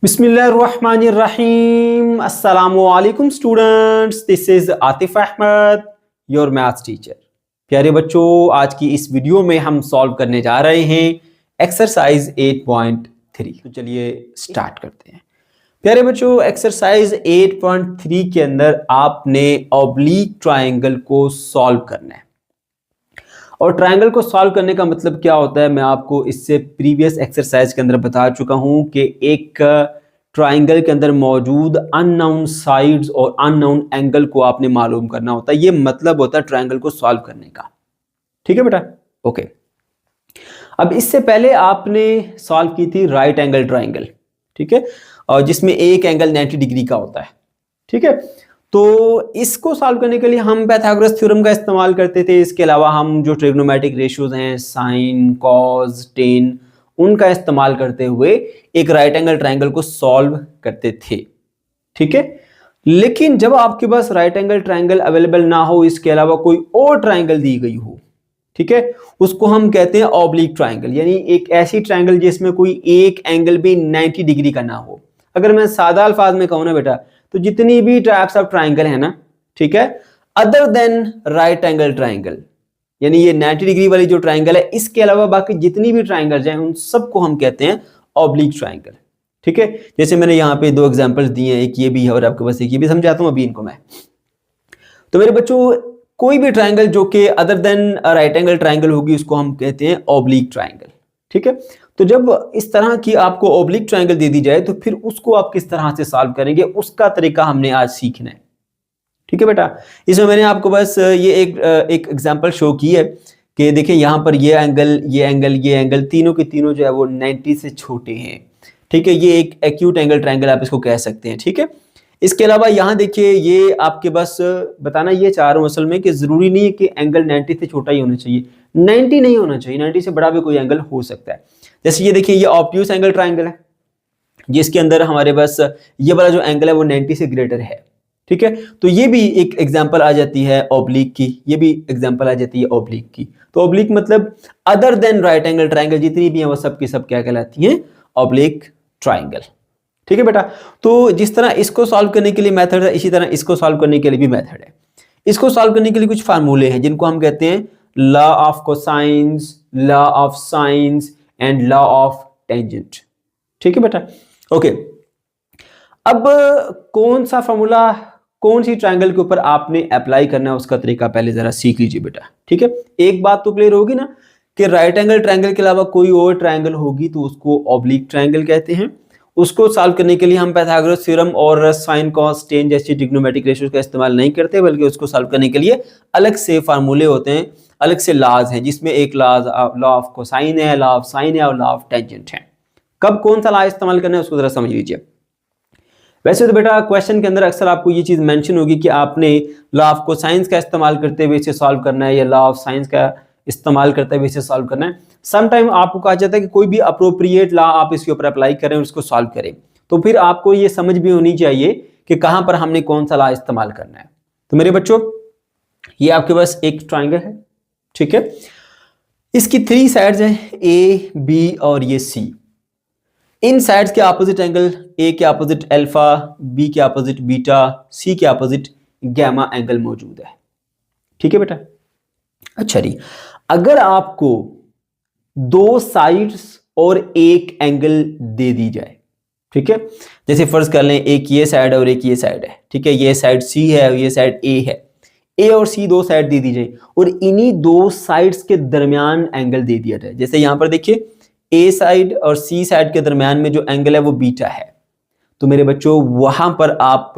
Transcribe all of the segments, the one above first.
बिस्मिल्लाहिर्रहमानिर्रहीम। अस्सलामुअलैकुम students, this is Atif Ahmad, your maths teacher. प्यारे बच्चों, आज की इस वीडियो में हम सॉल्व करने जा रहे हैं एक्सरसाइज 8.3। तो चलिए स्टार्ट करते हैं। प्यारे बच्चों, एक्सरसाइज 8.3 के अंदर आपने ऑब्लिक ट्रायंगल को सॉल्व करना है। और ट्रायंगल को सॉल्व करने का मतलब क्या होता है, मैं आपको इससे प्रीवियस एक्सरसाइज के अंदर बता चुका हूं कि एक ट्रायंगल के अंदर मौजूद अननोन साइड्स और अननोन एंगल को आपने मालूम करना होता है। ये मतलब होता है ट्रायंगल को सॉल्व करने का। ठीक है बेटा, ओके। अब इससे पहले आपने सॉल्व की थी राइट एंगल ट्रायंगल, ठीक है, और जिसमें एक एंगल 90 डिग्री का होता है। ठीक है, तो इसको सॉल्व करने के लिए हम पाइथागोरस थ्योरम का इस्तेमाल करते थे। इसके अलावा हम जो ट्रिग्नोमेट्रिक रेशियोज हैं, साइन, कॉस, टेन, उनका इस्तेमाल करते हुए एक राइट एंगल ट्रायंगल को सॉल्व करते थे। ठीक है, लेकिन जब आपके पास राइट एंगल ट्रायंगल अवेलेबल ना हो, इसके अलावा कोई और ट्रायंगल दी गई हो, ठीक है, उसको हम कहते हैं ऑब्लिक ट्रायंगल, यानी एक ऐसी ट्रायंगल जिसमें कोई एक एंगल भी 90 डिग्री का ना हो। अगर मैं सादा अल्फाज में कहूं ना बेटा, तो जितनी भी टाइप्स ऑफ ट्रायंगल है ना, ठीक है, other than right angle triangle, यानी ये 90 डिग्री वाली जो ट्रायंगल है, इसके अलावा बाकी जितनी भी ट्रायंगल्स हैं उन सबको हम कहते हैं ऑब्लिक ट्रायंगल। ठीक है, जैसे मैंने यहाँ पे दो एग्जांपल्स दिए हैं, एक ये भी है और आपके पास एक ये भी, समझाता हूं अभी इनको मैं। तो मेरे बच्चों, कोई भी ट्रायंगल जो कि other than right angle triangle होगी उसको हम कहते हैं ऑब्लिक ट्रायंगल। ठीक है, तो जब इस तरह की आपको ऑब्लिक ट्रायंगल दे दी जाए तो फिर उसको आप किस तरह से सॉल्व करेंगे, उसका तरीका हमने आज सीखना है। ठीक है बेटा, इसमें मैंने आपको बस ये एक एग्जांपल शो की है कि देखिए यहाँ पर ये एंगल, ये एंगल, ये एंगल, तीनों के तीनों जो है वो 90 से छोटे हैं। ठीक है, ये एक एक्यूट एंगल ट्रायंगल आप इसको कह सकते हैं। ठीक है, इसके अलावा यहाँ देखिए, ये आपके बस बताना ये चाह रहा हूँ असल में कि जरूरी नहीं है कि एंगल 90 से छोटा ही होना चाहिए, 90 नहीं होना चाहिए, 90 से बड़ा भी कोई एंगल हो सकता है। जैसे ये देखिए, ये ऑब्ट्यूस एंगल ट्रायंगल है जिसके अंदर हमारे पास ये वाला जो एंगल है वो 90 से ग्रेटर है। ठीक है, तो ये भी एक एग्जांपल आ जाती है ऑब्लिक की, ये भी एग्जांपल आ जाती है ऑब्लिक की। तो ऑब्लिक मतलब other than right angle triangle जितनी भी हैं वो सब की सब क्या कहलाती हैं, ऑब्लिक ट्रायंगल। ठीक है बेटा, तो जिस तरह इसको सॉल्व करने के लिए मेथड है, इसी तरह इसको सॉल्व करने के लिए भी मेथड है। इसको सॉल्व करने के लिए कुछ फार्मूले हैं जिनको हम कहते हैं law of cosines, law of science and law of tangent. ठीक है बेटा, ओके। अब कौन सा फार्मूला कौन सी ट्रायंगल के ऊपर आपने अप्लाई करना है उसका तरीका पहले जरा सीख लीजिए बेटा। ठीक है, एक बात तो क्लियर होगी ना कि राइट एंगल ट्रायंगल के अलावा कोई और ट्रायंगल होगी तो उसको ऑब्लिक ट्रायंगल कहते हैं। उसको सॉल्व करने के लिए हम पाइथागोरस थ्योरम और साइन, कॉस, टेन जैसी ट्रिग्नोमेट्रिक रेशियोज का इस्तेमाल नहीं करते, बल्कि उसको सॉल्व करने के लिए अलग से फार्मूले होते हैं, अलग से लॉज हैं, जिसमें एक लॉ ऑफ कोसाइन है, लॉ ऑफ साइन है और लॉ ऑफ टेंजेंट है। कब कौन सा लॉ इस्तेमाल करना है उसको जरा समझ लीजिए। वैसे तो बेटा क्वेश्चन के अंदर अक्सर आपको ये चीज मेंशन होगी कि आपने लॉ ऑफ कोसाइंस का इस्तेमाल करते हुए इसे सॉल्व करना है या लॉ ऑफ साइंस का इस्तेमाल करते हुए इसे सॉल्व करना है। सम टाइम आपको कहा जाता है कि कोई भी अप्रोप्रिएट लॉ आप इसके ऊपर अप्लाई करें और इसको सॉल्व करें, तो फिर आपको ये समझ भी होनी चाहिए कि कहां पर हमने कौन सा लॉ इस्तेमाल करना है। तो मेरे बच्चों, ये आपके पास एक ट्रायंगल है, ठीक है, इसकी 3 साइड्स हैं, ए, बी और ये सी। इन साइड्स के अपोजिट एंगल, ए के अपोजिट अल्फा, बी के अपोजिट बीटा, सी के अपोजिट गैमा एंगल मौजूद है। ठीक है बेटा, अच्छा जी, अगर आपको 2 साइड्स और एक एंगल दे दी जाए, ठीक है, जैसे फर्ज कर लें एक ये साइड और एक ये साइड है, ठीक है, ये साइड सी है और ये साइड ए है, ए और सी 2 साइड दे दी जाए और इन्हीं 2 साइड्स के दरमियान एंगल दे दिया जाए। जैसे यहां पर देखिए, ए साइड और सी साइड के दरमियान में जो एंगल है वो बीटा है, तो मेरे बच्चों वहां पर आप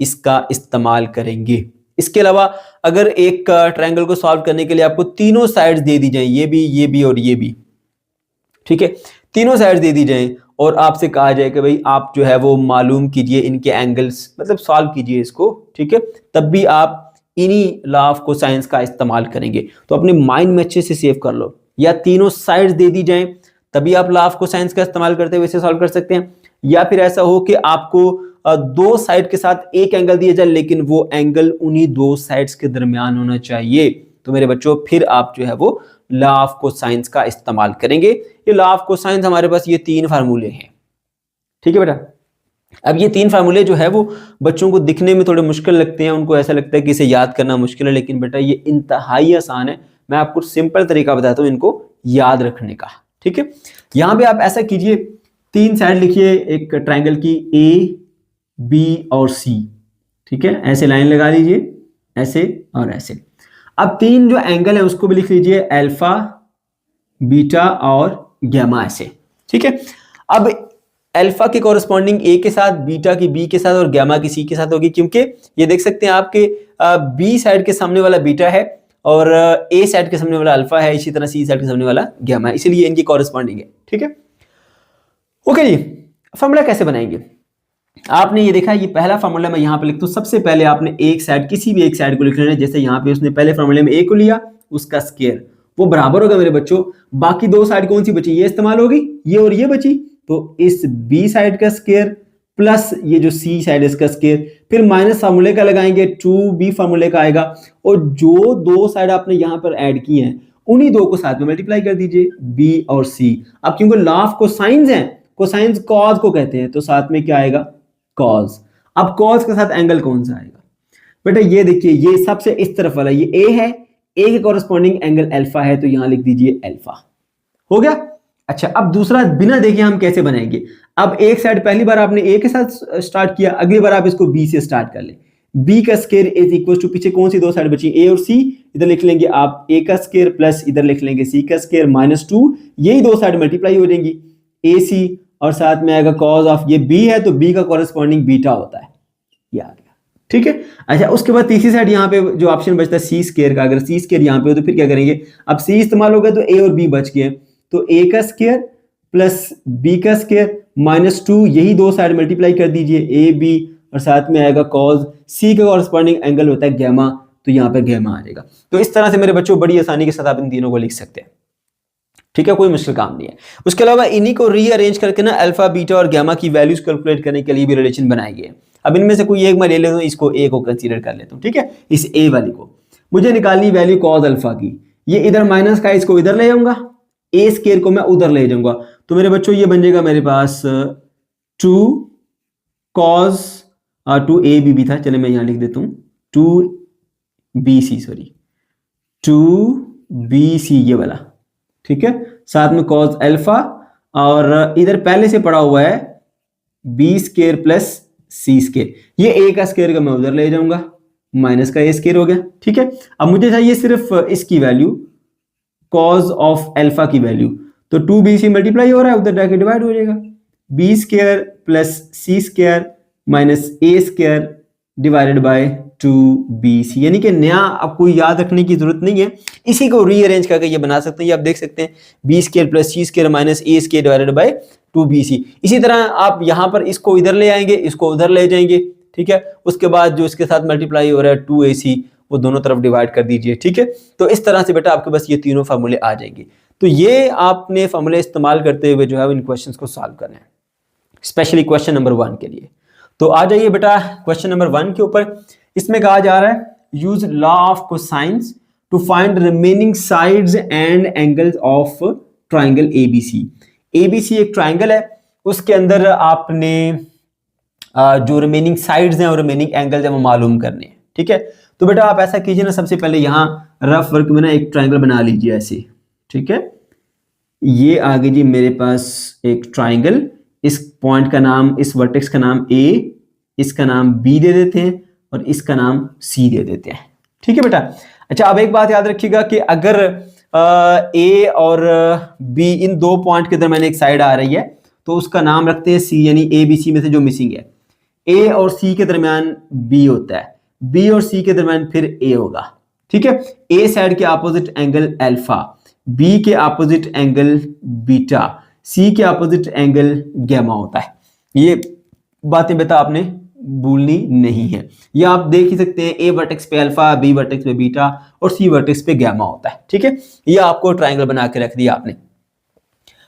इसका इस्तेमाल करेंगे। इसके अलावा अगर एक ट्रायंगल को सॉल्व करने के लिए आपको तीनों साइड्स दे दी जाए, ये भी और ये भी, ठीक है, तीनों साइड्स दे दी जाए और आपसे कहा जाए कि भाई आप जो है वो मालूम कीजिए इनके एंगल्स, मतलब सॉल्व कीजिए इसको, ठीक है, तब भी आप इन्हीं लॉ ऑफ कोसाइंस का इस्तेमाल करेंगे। तो अपने माइंड में अच्छे से सेव कर लो, या तीनों साइड्स दे दी जाए तभी आप लॉ ऑफ कोसाइंस का इस्तेमाल करते हुए इसे सॉल्व कर सकते हैं, या फिर ऐसा हो कि आपको 2 साइड के साथ एक एंगल दिया जाए लेकिन वो एंगल उन्हीं 2 साइड्स के दरमियान होना चाहिए। तो मेरे बच्चों, फिर आप जो है वो लॉ ऑफ कोसाइंस का इस्तेमाल करेंगे। ये लॉ ऑफ कोसाइंस हमारे पास ये 3 फार्मूले हैं। ठीक है बेटा, अब ये तीन फार्मूले जो है वो बच्चों को दिखने में थोड़े मुश्किल लगते हैं, उनको ऐसा लगता है कि इसे याद करना मुश्किल है, लेकिन बेटा ये इंतहाई आसान है। मैं आपको सिंपल तरीका बताता हूँ इनको याद रखने का, ठीक है। यहाँ पे आप ऐसा कीजिए, तीन साइड लिखिए एक ट्राइंगल की, ए बी और सी, ठीक है। ऐसे लाइन लगा लीजिए, ऐसे और ऐसे। अब तीन जो एंगल है उसको भी लिख लीजिए, अल्फा, बीटा और गैमा, ऐसे, ठीक है। अब अल्फा के कॉरेस्पॉन्डिंग ए के साथ, बीटा की बी के साथ और गैमा की सी के साथ होगी, क्योंकि ये देख सकते हैं आपके बी साइड के सामने वाला बीटा है और ए साइड के सामने वाला अल्फा है, इसी तरह सी साइड के सामने वाला गैमा है, इसीलिए इनकी कॉरेस्पॉन्डिंग है, ठीक है। ओके जी, फॉर्मूला कैसे बनाएंगे? आपने ये देखा, ये पहला फॉर्मूला मैं यहाँ पे लिखता हूँ। सबसे पहले आपने एक साइड, किसी भी एक साइड को लिख लेना है। जैसे यहाँ पे उसने पहले फॉर्मूले में ए को लिया, उसका स्क्वायर वो बराबर होगा मेरे बच्चों, बाकी दो साइड कौन सी बची? ये इस्तेमाल होगी, ये और ये बची, तो इस बी साइड का स्क्वायर प्लस ये जो सी साइड है इसका स्क्वायर, फिर माइनस फार्मूले का लगाएंगे, 2b फार्मूले का आएगा, और जो दो साइड आपने यहाँ पर ऐड की हैं उन्हीं दो को साथ में मल्टीप्लाई कर दीजिए, b और c। अब क्योंकि लॉ ऑफ कोसाइंस है, कोसाइंस कॉज को कहते हैं, तो साथ में क्या आएगा? कॉज। अब कॉज के साथ एंगल कौन सा आएगा बेटा? ये देखिए, ये सबसे इस तरफ वाला ये a है, a के कॉरेस्पॉन्डिंग एंगल अल्फा है, तो यहां लिख दीजिए अल्फा। हो गया। अच्छा, अब दूसरा बिना देखे हम कैसे बनाएंगे? अब एक साइड पहली बार आपने a के साथ स्टार्ट किया, अगली बार आप इसको b से स्टार्ट कर ले। b का स्क्वायर इज इक्वल टू, पीछे कौन सी दो साइड बची? a और c, इधर लिख लेंगे आप a का स्क्वायर प्लस इधर लिख लेंगे c का स्क्वायर माइनस 2, यही दो साइड मल्टीप्लाई हो जाएंगी, ac और साथ में आएगा कॉज ऑफ, ये b है तो b का कॉरेस्पॉन्डिंग बीटा होता है, ये आ गया, ठीक है। अच्छा, उसके बाद तीसरी साइड यहाँ पे जो ऑप्शन बचता है सी स्क्वायर का, अगर सी स्क्वायर यहाँ पे हो तो फिर क्या करेंगे? अब सी इस्तेमाल हो गया तो ए और बी बच गए, तो ए का स्क्वायर प्लस बी का स्क्वायर माइनस 2, यही दो साइड मल्टीप्लाई कर दीजिए, ए बी और साथ में आएगा कॉज, सी का कॉरेस्पॉन्डिंग एंगल होता है गैमा, तो यहाँ पे गैमा आ जाएगा। तो इस तरह से मेरे बच्चों बड़ी आसानी के साथ आप इन तीनों को लिख सकते हैं, ठीक है, कोई मुश्किल काम नहीं है। उसके अलावा इन्हीं को रीअरेंज करके ना अल्फा, बीटा और गैमा की वैल्यूज कैलकुलेट करने के लिए भी रिलेशन बनाएंगे। अब इनमें से कोई एक मैं ले लेता हूँ, इसको ए को कंसीडर कर लेता हूँ, ठीक है। इस ए वाली को मुझे निकालनी वैल्यू कॉज अल्फा की, ये इधर माइनस का, इसको इधर ले जाऊंगा, ए स्क्वायर को मैं उधर ले जाऊंगा, तो मेरे बच्चों ये बन जाएगा मेरे पास 2 कॉज 2ab भी था, चले मैं यहाँ लिख देता हूँ 2bc, सॉरी 2bc ये वाला, ठीक है, साथ में कॉज अल्फा, और इधर पहले से पड़ा हुआ है B square plus C square, ये ए का स्क्वायर का मैं उधर ले जाऊंगा, माइनस का ए स्क्वायर हो गया, ठीक है। अब मुझे चाहिए सिर्फ इसकी वैल्यू, कॉज ऑफ अल्फा की वैल्यू, तो 2bc मल्टीप्लाई हो रहा है, उधर जाके डिवाइड हो जाएगा, B square plus C square minus A square divided by 2bc, यानी कि नया आपको याद रखने की जरूरत नहीं है, इसी को रीअरेंज करके ये बना सकते हैं। ये आप देख सकते हैं B square plus C square minus A square divided by 2bc। इसी तरह आप यहाँ पर इसको इधर ले आएंगे, इसको उधर ले जाएंगे, ठीक है। उसके बाद जो इसके साथ मल्टीप्लाई हो रहा है 2ac, वो दोनों तरफ डिवाइड कर दीजिए, ठीक है। तो इस तरह से बेटा आपके पास ये तीनों फार्मूले आ जाएंगे। तो ये आपने फार्मूले इस्तेमाल करते हुए जो है इन क्वेश्चंस को सॉल्व करना है, स्पेशली क्वेश्चन नंबर 1 के लिए। तो आ जाइए बेटा क्वेश्चन नंबर 1 के ऊपर। इसमें कहा जा रहा है use law of cosines to find remaining sides and angles of triangle ABC. ABC एक ट्राइंगल है, उसके अंदर आपने जो रिमेनिंग साइड्स हैं और रिमेनिंग एंगल्स हैं वो मालूम करने हैं, ठीक है। तो बेटा आप ऐसा कीजिए ना, सबसे पहले यहाँ रफ वर्क में ना एक ट्राइंगल बना लीजिए ऐसे, ठीक है। ये आगे जी मेरे पास एक ट्राइंगल, इस पॉइंट का नाम, इस वर्टेक्स का नाम ए, इसका नाम बी दे देते हैं और इसका नाम सी दे देते हैं, ठीक है बेटा। अच्छा, अब एक बात याद रखिएगा कि अगर ए और बी इन दो पॉइंट के दरमियान एक साइड आ रही है तो उसका नाम रखते हैं सी, यानी ए बी सी में से जो मिसिंग है। ए और सी के दरमियान बी होता है, बी और सी के दरमियान फिर ए होगा, ठीक है। ए साइड के अपोजिट एंगल अल्फा, बी के अपोजिट एंगल बीटा, सी के अपोजिट एंगल गैमा होता है। ये बातें बेटा आपने भूलनी नहीं है। ये आप देख ही सकते हैं, ए वर्टेक्स पे अल्फा, बी वर्टेक्स पे बीटा और सी वर्टेक्स पे गैमा होता है, ठीक है। ये आपको ट्राइंगल बना के रख दिया आपने।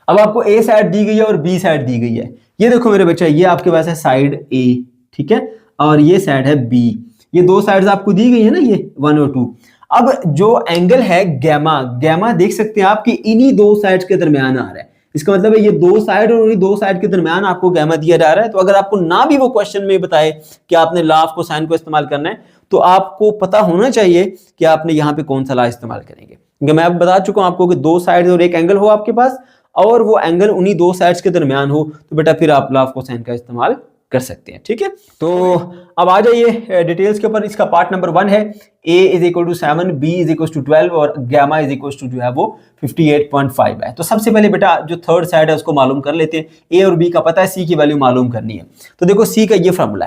अब आपको ए साइड दी गई है और बी साइड दी गई है। ये देखो मेरे बच्चा, ये आपके पास है साइड ए, ठीक है, और ये साइड है बी। ये दो साइड्स आपको दी गई है ना, ये 1 और 2। अब जो एंगल है गैमा, गैमा देख सकते हैं आपकी इन्हीं दो साइड्स के दरमियान आ रहा है। इसका मतलब है ये दो साइड और उन्हीं दो साइड के दरमियान आपको गैमा दिया जा रहा है। तो अगर आपको ना भी वो क्वेश्चन में बताए कि आपने ला ऑफ कोसाइन को इस्तेमाल करना है, तो आपको पता होना चाहिए कि आपने यहाँ पे कौन सा ला इस्तेमाल करेंगे, क्योंकि मैं अब बता चुका हूँ आपको कि दो साइड और एक एंगल हो आपके पास, और वो एंगल उन्हीं दो साइड्स के दरमियान हो, तो बेटा फिर आप ला ऑफ कोसाइन का इस्तेमाल कर सकते हैं। ठीक है, तो अब आ जाइए डिटेल्स के ऊपर। इसका पार्ट नंबर 1 है a is equal to 7, b is equal to 12 और गामा इज इक्वल टू जो है वो 58.5 है। तो सबसे पहले बेटा जो थर्ड साइड है उसको मालूम कर लेते हैं। a और b का पता है, c की वैल्यू मालूम करनी है। तो देखो c का ये फार्मूला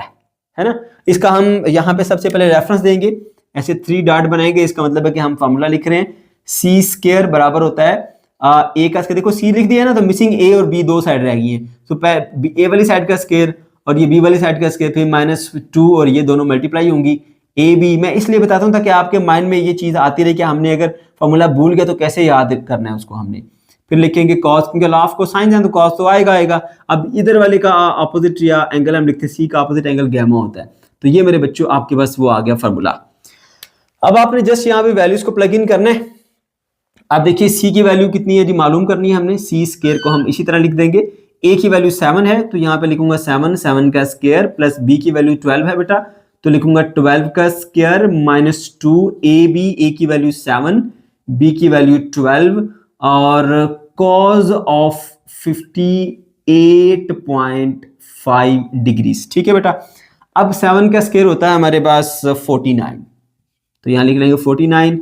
है ना, इसका हम यहाँ पे सबसे पहले रेफरेंस देंगे, ऐसे 3 डॉट बनाएंगे। इसका मतलब है कि हम फार्मूला लिख रहे हैं c स्क्वायर बराबर होता है a का स्क्वायर, देखो c लिख दिया ना, तो मिसिंग a और b दो साइड रह गई है। तो a वाली साइड का स्क्वायर और ये b वाली साइड का स्क्वायर, फिर -2 और ये दोनों मल्टीप्लाई होंगी a b। मैं इसलिए बताता हूँ ताकि आपके माइंड में ये चीज आती रहे कि हमने अगर फॉर्मूला भूल गया तो कैसे याद करना है उसको हमने। फिर लिखेंगे cos, क्योंकि ला ऑफ कोसाइन है तो cos तो आएगा। अब इधर वाले का ऑपोजिट या एंगल हम लिखते हैं, c का ऑपोजिट एंगल गामा होता है। तो ये मेरे बच्चों आपके पास वो आ गया फॉर्मूला। अब आपने जस्ट यहाँ पे वैल्यूज को प्लग इन करना है। अब देखिए c की वैल्यू कितनी है जी, मालूम करनी है हमने। c स्क्वायर को हम इसी तरह लिख देंगे, a की वैल्यू 7 है तो यहाँ पे लिखूंगा 7 का स्क्वायर, प्लस b की वैल्यू 12 है बेटा तो लिखूंगा 12 का स्क्वायर -2 a की वैल्यू 7, b की वैल्यू 12 और cos ऑफ 58.5 डिग्रीज। ठीक है बेटा, अब 7 का स्क्वायर होता है हमारे पास 49, तो यहाँ लिख लेंगे 49।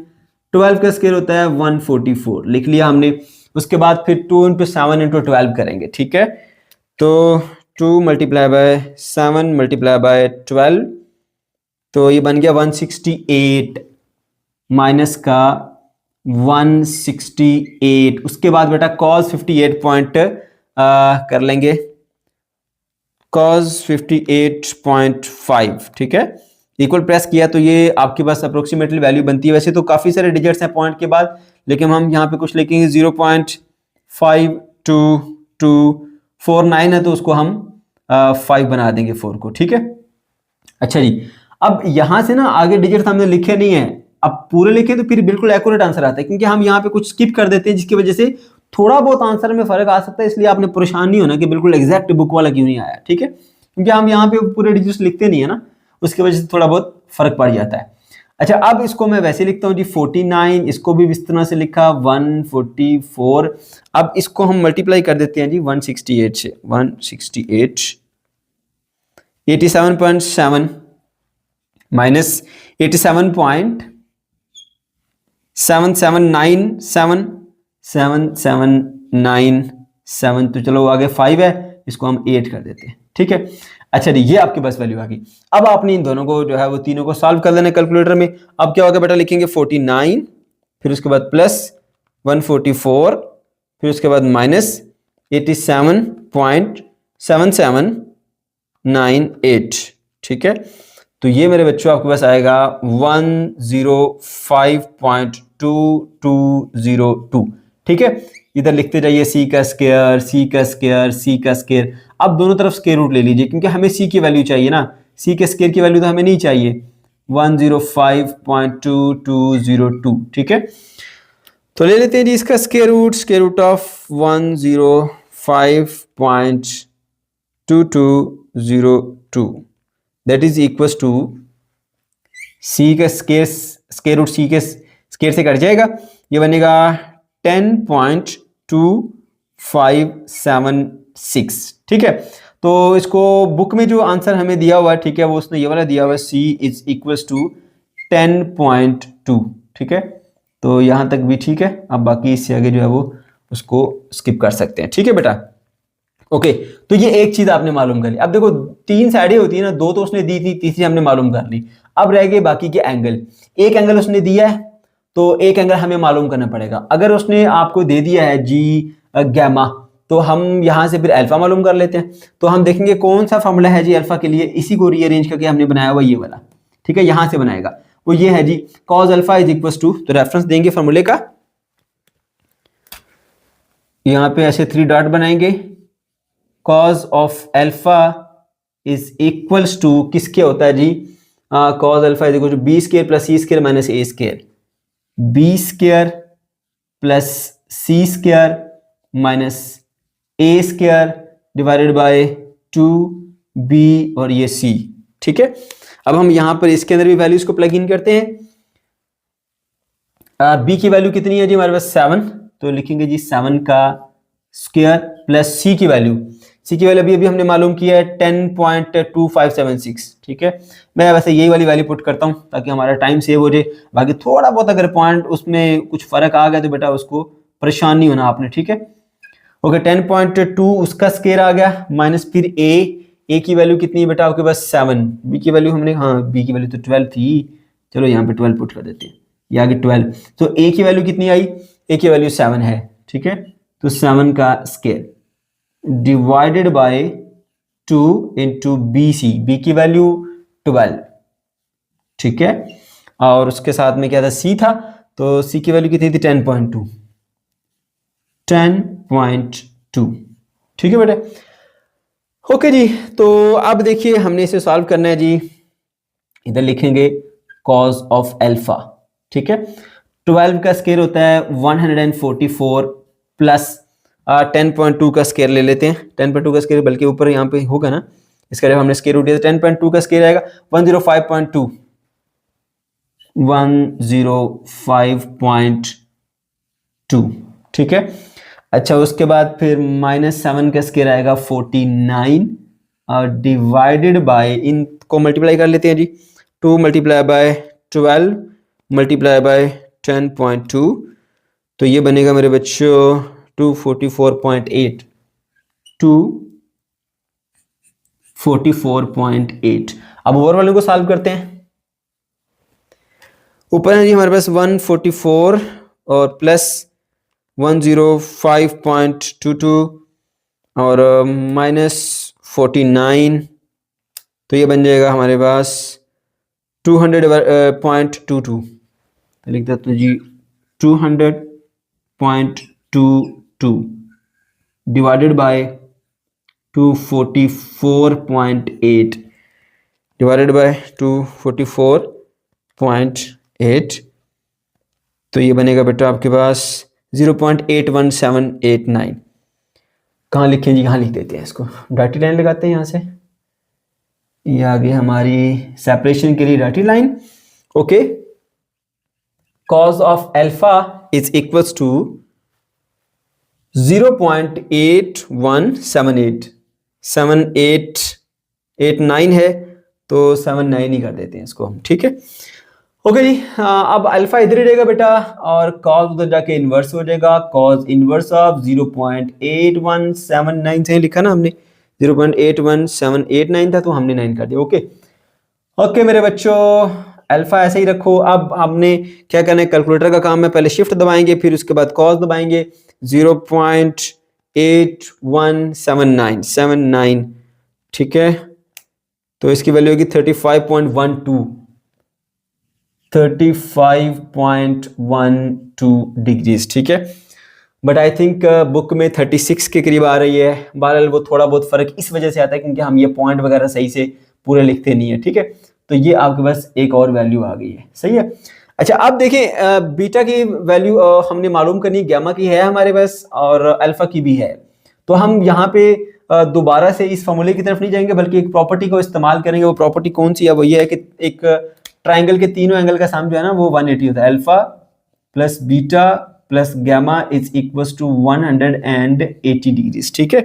12 का स्क्वायर होता है 144, लिख लिया हमने। उसके बाद फिर 2 × 7 × 12 करेंगे। ठीक है, तो 2 × 7 × 12, तो ये बन गया 168 माइनस का 168। उसके बाद बेटा cos 58 पॉइंट कर लेंगे, cos 58.5। ठीक है, इक्वल प्रेस किया तो ये आपके पास अप्रोक्सीमेटली वैल्यू बनती है। वैसे तो काफी सारे डिजिट्स हैं पॉइंट के बाद, लेकिन हम यहाँ पे कुछ लिखेंगे 0.5249 है तो उसको हम 5 बना देंगे 4 को। ठीक है, अच्छा जी, अब यहाँ से ना आगे डिजिट हमने लिखे नहीं है, अब पूरे लिखे तो फिर बिल्कुल एक्यूरेट आंसर आता है, क्योंकि हम यहाँ पे कुछ स्किप कर देते हैं जिसकी वजह से थोड़ा बहुत आंसर में फर्क आ सकता है। इसलिए आपने परेशान नहीं होना कि बिल्कुल एग्जैक्ट बुक वाला क्यों नहीं आया। ठीक है, क्योंकि हम यहाँ पे पूरे डिजिट्स लिखते नहीं है ना, उसकी वजह से थोड़ा बहुत फर्क पड़ जाता है। अच्छा, अब इसको मैं वैसे लिखता हूँ जी 49, इसको भी इस तरह से लिखा 144। अब इसको हम मल्टीप्लाई कर देते हैं जी 168 से, 168 87.7 माइनस 87.7797 तो चलो आगे 5 है, इसको हम 8 कर देते हैं। ठीक है, अच्छा जी, ये आपके पास वैल्यू आ गई। अब आपने इन दोनों को जो है वो तीनों को सॉल्व कर लेना कैलकुलेटर में। अब क्या होगा बेटा, लिखेंगे 49, फिर उसके बाद प्लस 144, फिर उसके बाद माइनस 87.7798। ठीक है, तो ये मेरे बच्चों आपके पास आएगा 105.2202। ठीक है, इधर लिखते जाइए c का स्क्वायर, c का स्क्वायर, c का स्क्वायर। अब दोनों तरफ स्क्वायर रूट ले लीजिए, क्योंकि हमें c की वैल्यू चाहिए ना, c के स्क्वायर की वैल्यू तो हमें नहीं चाहिए। 105.2202। ठीक है, तो ले लेते हैं जी इसका square root of 105.2202, that is equal to c का स्क्वायर रूट c के स्क्वायर से कट जाएगा, ये बनेगा 10.2576। ठीक है, तो इसको बुक में जो आंसर हमें दिया हुआ है, ठीक है, वो उसने ये वाला दिया हुआ है, c इज इक्वल टू 10.2। ठीक है, तो यहां तक भी ठीक है। अब बाकी इससे आगे जो है वो उसको स्किप कर सकते हैं। ठीक है बेटा, ओके, तो ये एक चीज आपने मालूम कर ली। अब देखो 3 साइडें होती है ना, 2 तो उसने दी थी, तीसरी हमने मालूम कर ली। अब रह गए बाकी के एंगल। एक एंगल उसने दिया है तो एक एंगल हमें मालूम करना पड़ेगा। अगर उसने आपको दे दिया है जी गैमा, तो हम यहां से फिर अल्फा मालूम कर लेते हैं। तो हम देखेंगे कौन सा फॉर्मूला है जी अल्फा के लिए, इसी को रीअरेंज करके हमने बनाया हुआ ये वाला। ठीक है, यहां से बनाएगा वो ये है जी cos alpha is equal to, तो रेफरेंस देंगे फॉर्मूले का, यहां पे ऐसे 3 डॉट बनाएंगे। cos of alpha is equals to किसके होता है जी, cos alpha is equal to B square plus C square minus A square, B square plus C square minus A square divided by 2b और ये c, ठीक है। अब हम यहाँ पर इसके अंदर भी वैल्यूज को प्लग इन करते हैं। b की वैल्यू कितनी है जी हमारे पास 7, तो लिखेंगे जी 7 का स्क्वायर प्लस c की वैल्यू अभी हमने मालूम किया है 10.2576, ठीक है। मैं वैसे यही वाली वैल्यू पुट करता हूँ ताकि हमारा टाइम सेव हो जाए। बाकी थोड़ा बहुत अगर पॉइंट उसमें कुछ फर्क आ गया तो बेटा उसको परेशान नहीं होना आपने, ठीक है। ओके 10.2 उसका स्क्वायर आ गया माइनस फिर a की वैल्यू कितनी है बेटा आपके पास 7, b की वैल्यू हमने b की वैल्यू तो 12 थी, चलो यहाँ पे 12 पुट कर देते हैं, ये आगे 12। तो a की वैल्यू कितनी आई, a की वैल्यू 7 है, ठीक है। तो 7 का square divided bye 2 into b की वैल्यू 12, ठीक है। और उसके साथ में क्या था c था, तो c की वैल्यू कितनी थी 10.2, ठीक है बेटे। ओके जी, तो अब देखिए हमने इसे सॉल्व करना है जी। इधर लिखेंगे कॉज ऑफ अल्फा, ठीक है। 12 का स्क्वायर होता है 144 प्लस 10.2 का स्क्वायर ले लेते हैं। 10.2 का स्क्वायर बल्कि ऊपर यहाँ पे होगा ना, इसका जब हमने स्क्वायर रूट दिया 10.2 का स्क्वायर आएगा 105.2, ठीक है। अच्छा उसके बाद फिर -7 का स्क्वायर आएगा 49 और डिवाइडेड बाय, इनको मल्टीप्लाई कर लेते हैं जी, 2 मल्टीप्लाई बाय 12 मल्टीप्लाई बाय 10.2, तो ये बनेगा मेरे बच्चों 244.8, 244.8। अब ओवर वाले को सॉल्व करते हैं। ऊपर है जी हमारे पास 144 और प्लस 105.22 और -49, तो ये बन जाएगा हमारे पास 200.22, लिख देते हैं जी 200.22 डिवाइडेड बाय 244.8 डिवाइडेड बाय 244.8, तो ये बनेगा बेटा आपके पास 0.81789। कहाँ लिखें जी, कहाँ लिख देते हैं इसको, डॉटेड लाइन लगाते हैं यहाँ से, ये आ गई हमारी सेपरेशन के लिए dotted line. Okay, cos of alpha is equals to 0.8178, 7889 है तो 79 ही कर देते हैं इसको हम, ठीक है। ओके जी, अब अल्फा इधर ही रहेगा बेटा और cos उधर जाके इनवर्स हो जाएगा। cos इनवर्स ऑफ 0.8179 से लिखा ना हमने, 0.81789 था तो हमने 9 कर दिया। ओके ओके मेरे बच्चों, अल्फा ऐसे ही रखो। अब हमने क्या करना है, कैलकुलेटर का काम है, पहले शिफ्ट दबाएंगे फिर उसके बाद cos दबाएंगे। 0.8179, ठीक है, तो इसकी वैल्यू होगी 35.12 डिग्रीज, ठीक है। बट आई थिंक बुक में 36 के करीब आ रही है। बहरहाल वो थोड़ा बहुत फर्क इस वजह से आता है क्योंकि हम ये पॉइंट वगैरह सही से पूरे लिखते नहीं है, ठीक है। तो ये आपके पास एक और वैल्यू आ गई है, सही है। अच्छा अब देखें, बीटा की वैल्यू हमने मालूम करनी, गामा की है हमारे पास और अल्फा की भी है। तो हम यहाँ पे दोबारा से इस फॉर्मूले की तरफ नहीं जाएंगे बल्कि एक प्रॉपर्टी को इस्तेमाल करेंगे। वो प्रॉपर्टी कौन सी है, वो ये है कि एक ट्राइंगल के तीनों एंगल का सम जो है ना वो 180 होता है। Alpha plus beta plus gamma is equals to 180 degrees, ठीक है।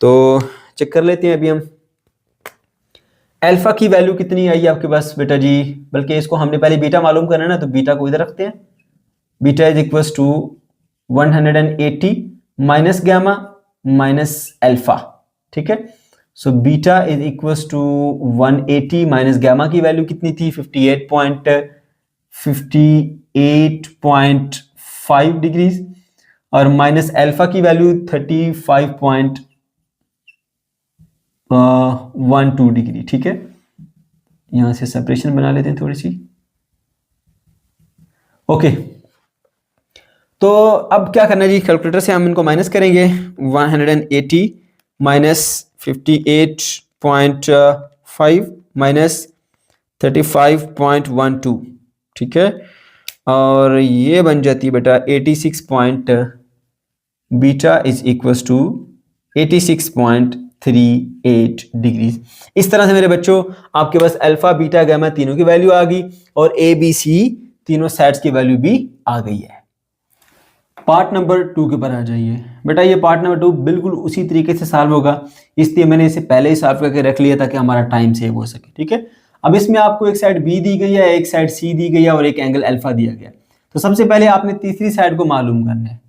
तो चेक कर लेते हैं अभी हम अल्फा की वैल्यू कितनी आई है आपके पास बेटा जी, बल्कि इसको हमने पहले बीटा मालूम करना है ना, तो बीटा को इधर रखते हैं। Beta is equals to 180 minus gamma minus alpha, ठीक है। So beta is equals to 180 minus gamma की वैल्यू कितनी थी 58.5 डिग्रीज और माइनस अल्फा की वैल्यू 35.12 डिग्री, ठीक है। यहां से सेपरेशन बना लेते हैं थोड़ी सी। ओके तो अब क्या करना है जी, कैलकुलेटर से हम इनको माइनस करेंगे। 180 माइनस 58.5 माइनस 35.12, ठीक है। और ये बन जाती है बेटा 86 beta is equals to 86.38 degrees. इस तरह से मेरे बच्चों आपके पास अल्फा बीटा गामा तीनों की वैल्यू आ गई और ए बी सी तीनों सेट्स की वैल्यू भी आ गई है। पार्ट नंबर 2 के ऊपर आ जाइए बेटा। ये पार्ट नंबर 2 बिल्कुल उसी तरीके से सॉल्व होगा, इसलिए मैंने इसे पहले ही सॉल्व करके रख लिया ताकि हमारा टाइम सेव हो सके। ठीक है, अब इसमें आपको एक साइड बी दी गई है, एक साइड सी दी गई है और एक एंगल अल्फा दिया गया। तो सबसे पहले आपने तीसरी साइड को मालूम करना है।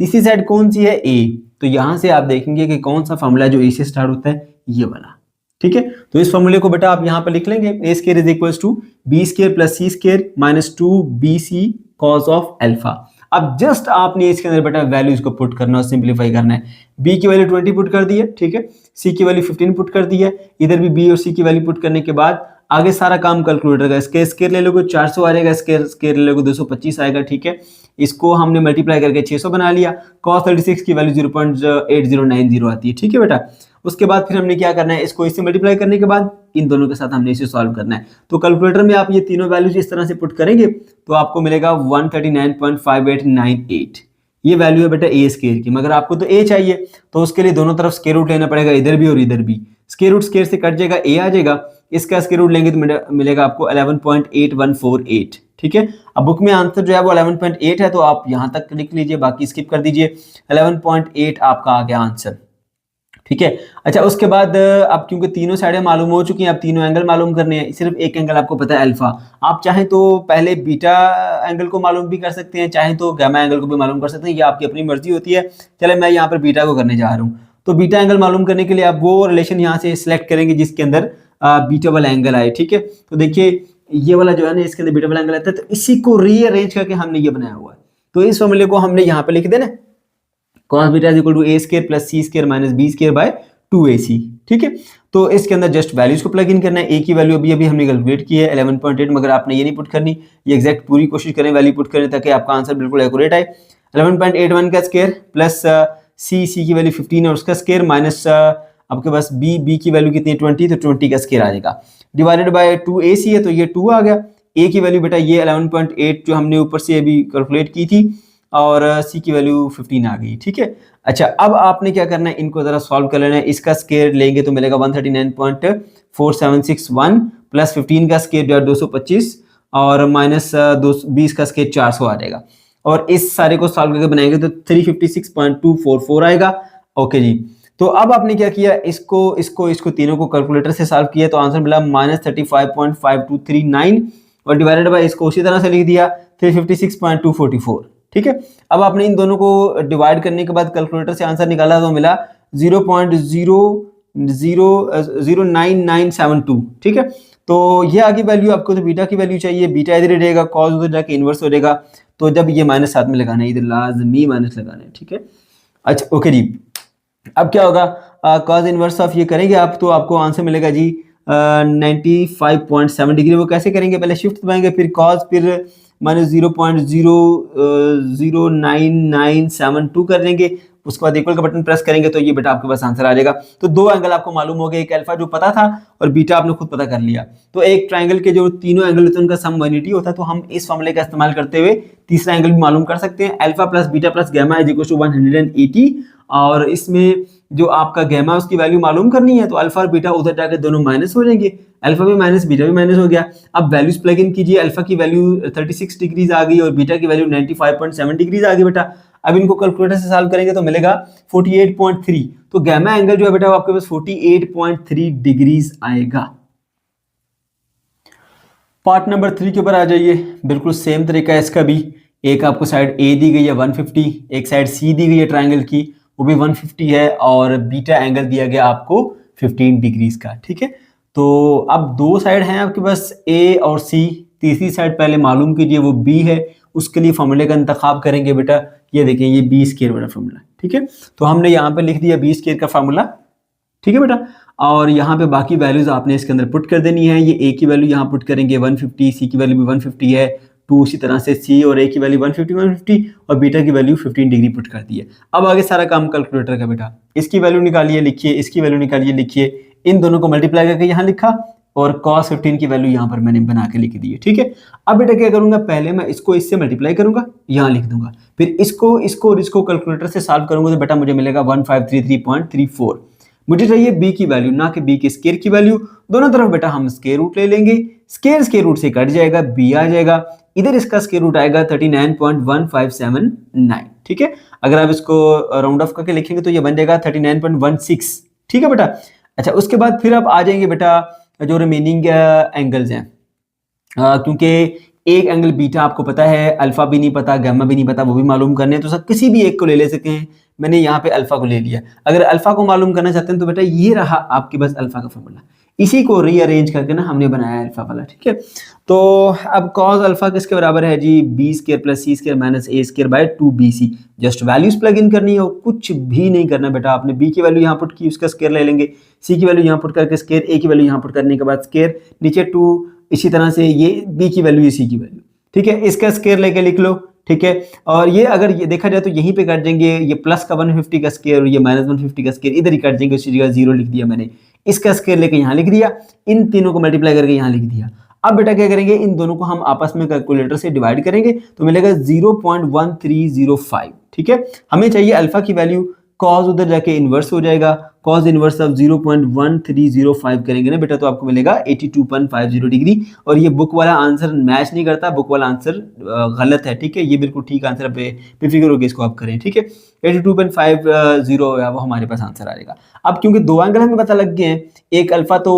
तीसरी साइड कौन सी है? ए। तो यहां से आप देखेंगे कि कौन सा फॉर्मूला जो ए से स्टार्ट होता है, ये वाला। ठीक है, तो इस फॉर्मूले को बेटा आप यहां पर लिख लेंगे, A square is equal to B square plus C square minus 2bc cos of alpha. अब जस्ट आपने इसके अंदर बेटा वैल्यूज को पुट करना और सिंपलीफाई करना है। बी की वैल्यू 20 पुट कर दी है, ठीक है, सी की वैल्यू 15 पुट कर दी है, इधर भी बी और सी की वैल्यू पुट करने के बाद आगे सारा काम कैलकुलेटर का। स्क्वायर स्क्वायर ले लोगे 400 आ जाएगा, स्क्वायर स्क्वायर ले लोगे 225 आएगा। ठीक है, इसको हमने मल्टीप्लाई करके 600 बना लिया। cos 36 की वैल्यू 0.8090 आती है। ठीक है बेटा, उसके बाद फिर हमने क्या करना है, इसको इससे मल्टीप्लाई करने के बाद इन दोनों के साथ हमने इसे सॉल्व करना है। तो कैलकुलेटर में आप ये तीनों वैल्यूज इस तरह से पुट करेंगे तो आपको मिलेगा 139.5898। ये वैल्यू है बेटा ए स्क्वायर की। मगर आपको तो ए चाहिए तो उसके लिए दोनों तरफ स्क्वायर रूट लेना पड़ेगा, इधर भी और इधर भी। स्क्वायर रूट स्क्वायर से कट जाएगा, ए आ जाएगा, इसका स्क्वायर रूट लेंगे तो मिलेगा आपको 11.8148। ठीक है, अब बुक में आंसर जो है वो 11.8 है, तो आप यहां तक लिख लीजिए, बाकी स्किप कर दीजिए। 11.8 आपका आ गया आंसर। ठीक है, अच्छा उसके बाद अब क्योंकि तीनों साइडें मालूम हो चुकी हैं, अब तीनों एंगल मालूम करने हैं। सिर्फ एक एंगल आपको पता है अल्फा। आप चाहें तो पहले बीटा एंगल को मालूम भी कर सकते हैं, चाहें तो गामा एंगल को भी मालूम कर सकते हैं, ये आपकी अपनी मर्जी होती है। चले मैं यहाँ पर बीटा को करने जा रहा हूँ। तो बीटा एंगल मालूम करने के लिए आप वो रिलेशन यहाँ से सिलेक्ट करेंगे जिसके अंदर बीटा वाला एंगल आए। ठीक है, तो देखिए ये वाला जो है ना, इसके अंदर बीटा वाला एंगल आता है, तो इसी को रीअरेंज करके हमने ये बनाया हुआ है। तो इस फॉर्मूले को हमने यहाँ पे लिख देना, cos beta is equal to A square plus C square minus B square by 2ac। ठीक है, तो इसके अंदर जस्ट वैल्यूज को प्लग इन करना है। ए की वैल्यू अभी हमने कैलकुलेट की है 11.8, मगर आपने ये नहीं पुट करनी, ये एग्जैक्ट पूरी कोशिश करें वैल्यू पुट करें ताकि आपका आंसर बिल्कुल एक्यूरेट आए। 11.81 का स्क्वायर प्लस सी की वैल्यू 15 और उसका स्क्वायर माइनस आपके पास बी की वैल्यू कितनी है 20, तो 20 का स्क्वायर आ जाएगा, डिवाइडेड बाय 2ac है तो ये 2 आ गया। ए की वैल्यू बेटा ये 11.8 जो हमने ऊपर से अभी कैलकुलेट की थी और सी की वैल्यू 15 आ गई। ठीक है, अच्छा अब आपने क्या करना है, इनको जरा सॉल्व कर लेना है। इसका स्क्वायर लेंगे तो मिलेगा 139.4761 प्लस 15 का स्क्वायर जो है 225 और माइनस 20 का स्क्वायर 400 आ जाएगा। और इस सारे को सॉल्व करके बनाएंगे तो 356.244 आएगा। ओके जी, तो अब आपने क्या किया, इसको तीनों को कैलकुलेटर से सॉल्व किया तो आंसर मिला -35.5239 और डिवाइडेड बाय इसको उसी तरह से लिख दिया 356.244। ठीक है, अब आपने इन दोनों को डिवाइड करने के बाद कैलकुलेटर से आंसर निकाला तो मिला 0.00099972। ठीक है, तो ये आगे वैल्यू आपको तो बीटा की वैल्यू चाहिए, बीटा इधर रहेगा, कॉस उधर जाके इनवर्स हो जाएगा। तो जब ये माइनस साथ में लगाना है, इधर लाजमी माइनस लगाना है। ठीक है, अच्छा ओके जी, अब क्या होगा, कॉस इनवर्स ऑफ ये करेंगे आप तो आपको आंसर मिलेगा जी 95.7 डिग्री। वो कैसे करेंगे, पहले शिफ्ट दबाएंगे फिर कॉस फिर माइनस 0.009972 कर देंगे, उसके बाद इक्वल का बटन प्रेस करेंगे तो ये बेटा आपके पास आंसर आ जाएगा। तो दो एंगल आपको मालूम हो गए, एक अल्फा जो पता था और बीटा आपने खुद पता कर लिया। तो एक ट्रायंगल के जो तीनों एंगल होते हैं उनका सम 180 होता है, तो हम इस फॉर्मूले का इस्तेमाल करते हुए तीसरा एंगल भी मालूम कर सकते हैं। Alpha plus beta plus gamma is equal to 180 और इसमें जो आपका गामा उसकी वैल्यू मालूम करनी है तो अल्फा और बीटा उधर जाकर दोनों माइनस हो जाएंगे, अल्फा भी माइनस बीटा भी माइनस हो गया। अब वैल्यूज प्लग इन कीजिए, अल्फा की वैल्यू 36 डिग्रीज आ गई और बीटा की वैल्यू 95.7 डिग्रीज आ गई बेटा। अब इनको कैलकुलेटर से सॉल्व करेंगे तो मिलेगा 48.3, तो गामा एंगल जो है बेटा आपके पास 48.3 डिग्रीज आएगा। पार्ट नंबर 3 के ऊपर आ जाइए, बिल्कुल सेम तरीका है इसका भी। एक आपको साइड ए दी गई है 150, एक साइड सी दी गई है ट्रायंगल की वो भी 150 है और बीटा एंगल दिया गया आपको 15 डिग्रीज का। ठीक है, तो अब दो साइड हैं आपके पास ए और सी, तीसरी साइड पहले मालूम कीजिए वो बी है, उसके लिए फॉर्मूले का इंतखाब करेंगे बेटा। ये देखें ये बी स्क्वायर वाला फॉर्मूला। ठीक है, तो हमने यहाँ पे लिख दिया बी स्क्वायर का फॉर्मूला। ठीक है बेटा, और यहाँ पे बाकी वैल्यूज आपने इसके अंदर पुट कर देनी है। ये ए की वैल्यू यहाँ पुट करेंगे 150, सी की वैल्यू भी 150 है, 2 उसी तरह से सी और ए की वैल्यू 150 और बीटा की वैल्यू 15 डिग्री पुट कर दी है। अब आगे सारा काम कैलकुलेटर का बेटा, इसकी वैल्यू निकालिए लिखिए, इसकी वैल्यू निकालिए लिखिए, इन दोनों को मल्टीप्लाई करके यहाँ लिखा, और cos 15 की वैल्यू यहाँ पर मैंने बना के लिख दी है, ठीक है। अब बेटा क्या करूंगा, पहले मैं इसको इससे मल्टीप्लाई करूंगा, यहाँ लिख दूंगा, फिर इसको और इसको कैलकुलेटर से सॉल्व करूंगा तो बेटा मुझे मिलेगा 1533.34। मुझे चाहिए b की वैल्यू, ना कि b के स्क्वायर की वैल्यू। दोनों तरफ बेटा हम स्क्वायर रूट ले लेंगे, स्क्वायर रूट से कट जाएगा, b आ जाएगा, इधर इसका स्क्वायर रूट आएगा 39.1579, ठीक है। अगर आप इसको राउंड ऑफ करके लिखेंगे तो ये बन जाएगा 39.16, ठीक है बेटा। अच्छा, उसके बाद फिर आप आ जाएंगे बेटा जो रिमेनिंग एंगल्स हैं, क्योंकि एक एंगल बीटा आपको पता है, अल्फा भी नहीं पता, गामा भी नहीं पता, वो भी मालूम करने हैं, तो सब किसी भी एक को ले सकते हैं। मैंने यहाँ पे अल्फा को ले लिया। अगर अल्फा को मालूम करना चाहते हैं तो बेटा ये रहा आपके पास अल्फा का फॉर्मूला, इसी को रीअरेंज करके ना हमने बनाया अल्फा वाला, ठीक है। तो अब कॉस अल्फा किसके बराबर है जी, B square plus C square minus A square by 2bc। Just values plug in करनी है और कुछ भी नहीं करना बेटा। आपने बी की वैल्यू यहाँ पुट की, उसका स्क्वायर ले लेंगे, सी की वैल्यू यहाँ पुट करके स्क्वायर, ए की वैल्यू यहाँ पुट करने के बाद स्क्वायर, नीचे 2, इसी तरह से ये बी की वैल्यू, सी की वैल्यू, ठीक है। इसका स्क्वायर लेके लिख लो, ठीक है। और ये अगर ये देखा जाए तो यहीं पे काट देंगे, ये प्लस का 150 का स्क्वायर और ये माइनस 150 का स्क्वायर इधर ही काट देंगे, उसी जगह 0 लिख दिया मैंने, इसका स्क्वायर लेके यहाँ लिख दिया, इन तीनों को मल्टीप्लाई करके यहाँ लिख दिया। अब बेटा क्या करेंगे, इन दोनों को हम आपस में कैलकुलेटर से डिवाइड करेंगे तो मिलेगा 0.1305, ठीक है। हमें चाहिए अल्फा की वैल्यू, कॉस उधर जाके इन्वर्स हो जाएगा, कॉस इन्वर्स ऑफ 0.1305 करेंगे ना बेटा तो आपको मिलेगा 82.50 डिग्री। और ये बुक वाला आंसर मैच नहीं करता, बुक वाला आंसर गलत है, ठीक है। ये बिल्कुल ठीक आंसर पे बेफिक्र होकर इसको आप करें, ठीक है। 82.50 वो हमारे पास आंसर आएगा। अब क्योंकि दो एंगल हमें पता लग गए हैं, एक अल्फा तो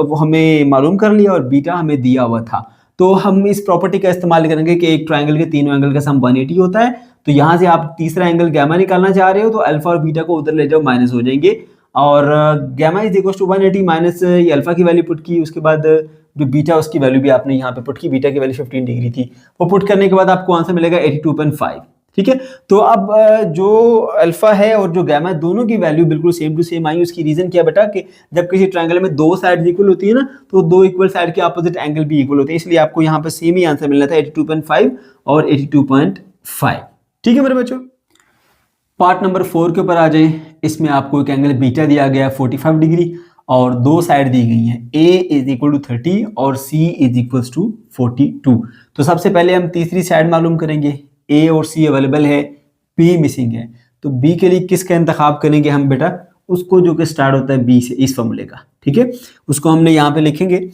वो हमें मालूम कर लिया और बीटा हमें दिया हुआ था, तो हम इस प्रॉपर्टी का इस्तेमाल करेंगे कि एक ट्रायंगल के तीनों एंगल का सम 180 होता है। तो यहाँ से आप तीसरा एंगल गामा निकालना चाह रहे हो तो अल्फा और बीटा को उधर ले जाओ, माइनस हो जाएंगे, और gamma is equal to 180 minus ये अल्फा की वैल्यू पुट की, उसके बाद जो बीटा उसकी वैल्यू भी आपने यहाँ पे पुट की, बीटा की वैल्यू 15 डिग्री थी, वो पुट करने के बाद आपको आंसर मिलेगा 82.5, ठीक है। तो अब जो अल्फा है और जो गामा है दोनों की वैल्यू बिल्कुल सेम टू सेम आई। उसकी रीजन क्या बेटा कि जब किसी ट्रायंगल में दो साइड इक्वल होती है ना तो दो इक्वल साइड के अपोजिट एंगल भी इक्वल होते हैं, इसलिए आपको यहाँ पे सेम ही आंसर मिलना था 82.5 और 82.5, ठीक है मेरे बच्चों। पार्ट नंबर 4 के ऊपर आ जाए। इसमें आपको एक एंगल बीटा दिया गया है 45 डिग्री और दो साइड दी गई हैं, A इज इक्वल टू 30 और C इज इक्वल टू 42। तो सबसे पहले हम तीसरी साइड मालूम करेंगे, A और C अवेलेबल है, B मिसिंग है, तो B के लिए किसका इंतखाब करेंगे हम बेटा, उसको जो कि स्टार्ट होता है B से, इस फॉर्मूले का, ठीक है। उसको हमने यहाँ पे लिखेंगे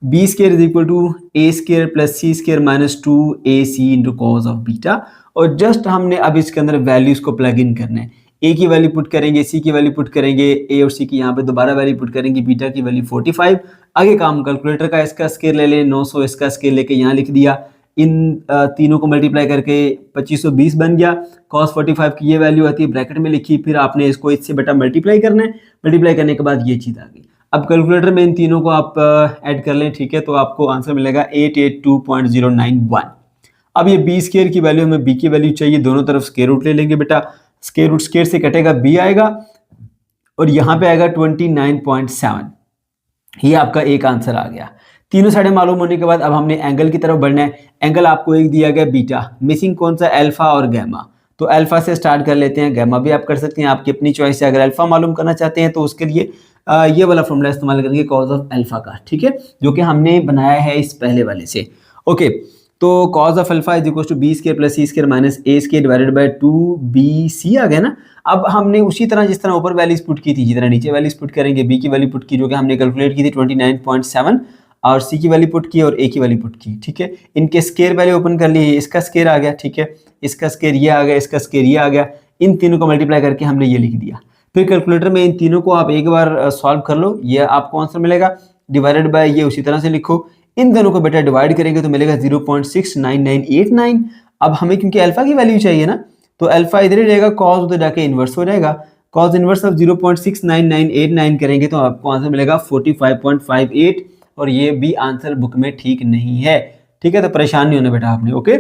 B square is equal to A square plus C square minus 2AC into cos of beta. और जस्ट हमने अब इसके अंदर वैल्यूज को प्लग इन करना है, A की वैल्यू पुट करेंगे, C की वैल्यू पुट करेंगे, A और C की यहाँ पे दोबारा वैल्यू पुट करेंगे, बीटा की वैल्यू 45। आगे काम कैलकुलेटर का, इसका स्केल ले लें 900, इसका स्केल लेके यहाँ लिख दिया, इन तीनों को मल्टीप्लाई करके 2520 बन गया। cos 45 की ये वैल्यू आती है, ब्रैकेट में लिखी, फिर आपने इसको इससे बेटा मल्टीप्लाई करना है, मल्टीप्लाई करने के बाद ये चीज़ आ गई। अब कैलकुलेटर में इन तीनों को आप ऐड कर लें, ठीक है, तो आपको आंसर मिलेगा 882.091। अब ये B स्क्वायर की वैल्यू, हमें B की वैल्यू चाहिए, दोनों तरफ स्क्वायर रूट ले लेंगे बेटा, स्क्वायर रूट स्क्वायर से कटेगा, B आएगा और यहाँ पे आएगा 29.7। ये आपका एक आंसर आ गया। तीनों साइडें मालूम होने के बाद अब हमने एंगल की तरफ बढ़ना है। एंगल आपको एक दिया गया बीटा, मिसिंग कौन सा, अल्फा और गामा। तो अल्फा से स्टार्ट कर लेते हैं, गामा भी आप कर सकते हैं, आपकी अपनी चॉइस है। अगर अल्फा मालूम करना चाहते हैं तो उसके लिए ये वाला फॉर्मूला इस्तेमाल करेंगे कॉस ऑफ अल्फा का, ठीक है, जो कि हमने बनाया है इस पहले वाले से। ओके, तो cos of alpha is equal to B square plus C square minus A square divided by 2BC आ गया ना। अब हमने उसी तरह जिस तरह ऊपर वैल्यूज पुट की थी, जितना नीचे वैल्यूज पुट करेंगे, B की वैल्यू पुट की जो कि हमने कैलकुलेट की थी 29.7, और C की वैल्यू पुट की और A की वैल्यू पुट की, ठीक है। इनके स्क्वायर वैल्यू ओपन कर ली, इसका स्क्वायर आ गया, ठीक है, इसका स्क्वायर ये आ गया, इसका स्क्वायर ये आ गया, इन तीनों को मल्टीप्लाई करके हमने ये लिख दिया। फिर कैलकुलेटर में इन तीनों को आप एक बार सॉल्व कर लो, ये आपको आंसर मिलेगा, डिवाइडेड बाय ये उसी तरह से लिखो, इन दोनों को बेटा डिवाइड करेंगे तो मिलेगा 0.69989। अब हमें क्योंकि अल्फा की वैल्यू चाहिए ना, तो अल्फा इधर ही रहेगा, कॉस उधर जाके इन्वर्स हो जाएगा, कॉस इन्वर्स ऑफ 0.69989 करेंगे तो आपको आंसर मिलेगा 45.58, और ये भी आंसर बुक में ठीक नहीं है, ठीक है, तो परेशान नहीं होना बेटा आपने। ओके,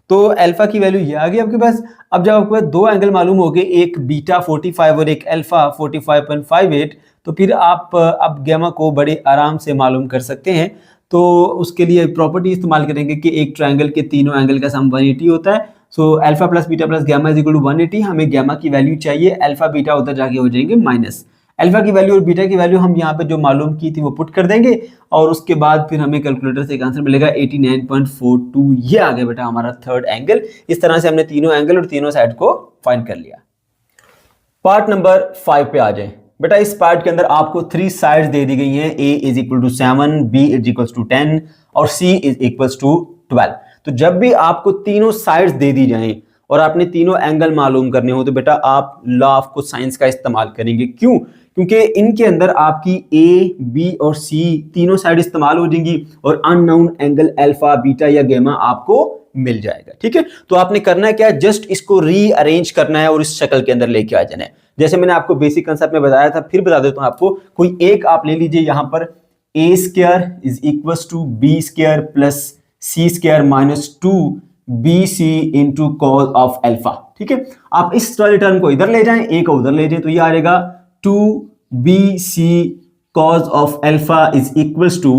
तो अल्फा की वैल्यू ये आ गई आपके पास। अब जब आपके पास दो एंगल मालूम हो गए, एक बीटा 45 और एक अल्फा 45.58, तो फिर आप अब गामा को बड़े आराम से मालूम कर सकते हैं। तो उसके लिए प्रॉपर्टी इस्तेमाल करेंगे कि एक ट्रायंगल के तीनों एंगल का सम 180 होता है। So alpha plus beta plus gamma is equal to 180। हमें गामा की वैल्यू चाहिए, अल्फा बीटा उधर जाके हो जाएंगे माइनस, अल्फा की वैल्यू और बीटा की वैल्यू हम यहाँ पे जो मालूम की थी वो पुट कर देंगे और उसके बाद फिर हमें कैलकुलेटर से एक आंसर मिलेगा 89.42। ये आ गया बेटा हमारा थर्ड एंगल। इस तरह से हमने तीनों एंगल और तीनों साइड को फाइंड कर लिया। पार्ट नंबर 5 पे आ जाए। बेटा इस पार्ट के अंदर आपको 3 साइड्स दे दी गई हैं, a is equal to 7, b is equal to 10 और c इज इक्वल टू 12। तो जब भी आपको तीनों साइड्स दे दी जाएं और आपने तीनों एंगल मालूम करने हो तो बेटा आप लॉ ऑफ कोसाइंस का इस्तेमाल करेंगे। क्यों? क्योंकि इनके अंदर आपकी a, b और c तीनों साइड इस्तेमाल हो जाएंगी और अननोन एंगल अल्फा, बीटा या गामा आपको मिल जाएगा। ठीक है, तो आपने करना है क्या, जस्ट इसको रीअरेंज करना है और इस शक्ल के अंदर लेके आ जाना है। जैसे मैंने आपको बेसिक कंसेप्ट में बताया था, फिर बता देता हूं आपको। कोई एक आप ले लीजिए, यहां पर a square is equal to b square plus c square minus 2bc into cos of alpha. ठीक है, आप इस वाले टर्म को इधर ले जाएं, a को उधर ले जाएं, तो ये आ जाएगा 2bc cos of alpha is equal to,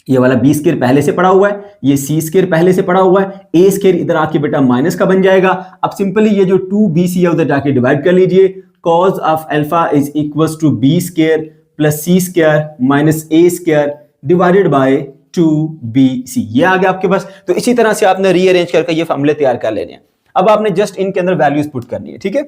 ये वाला b स्क्वायर पहले से पड़ा हुआ है, ये c स्क्वायर पहले से पड़ा हुआ है, a स्क्वायर इधर आके बेटा माइनस का बन जाएगा। अब सिंपली ये जो 2bc है उधर जाके डिवाइड कर लीजिए, cos of alpha is equal to b square plus c square minus a square divided by 2bc। ये आ गया आपके पास। तो इसी तरह से आपने रीअरेंज करके ये फॉर्मूले तैयार कर लेने हैं। अब आपने जस्ट इनके अंदर वैल्यूज पुट करनी है। ठीक है,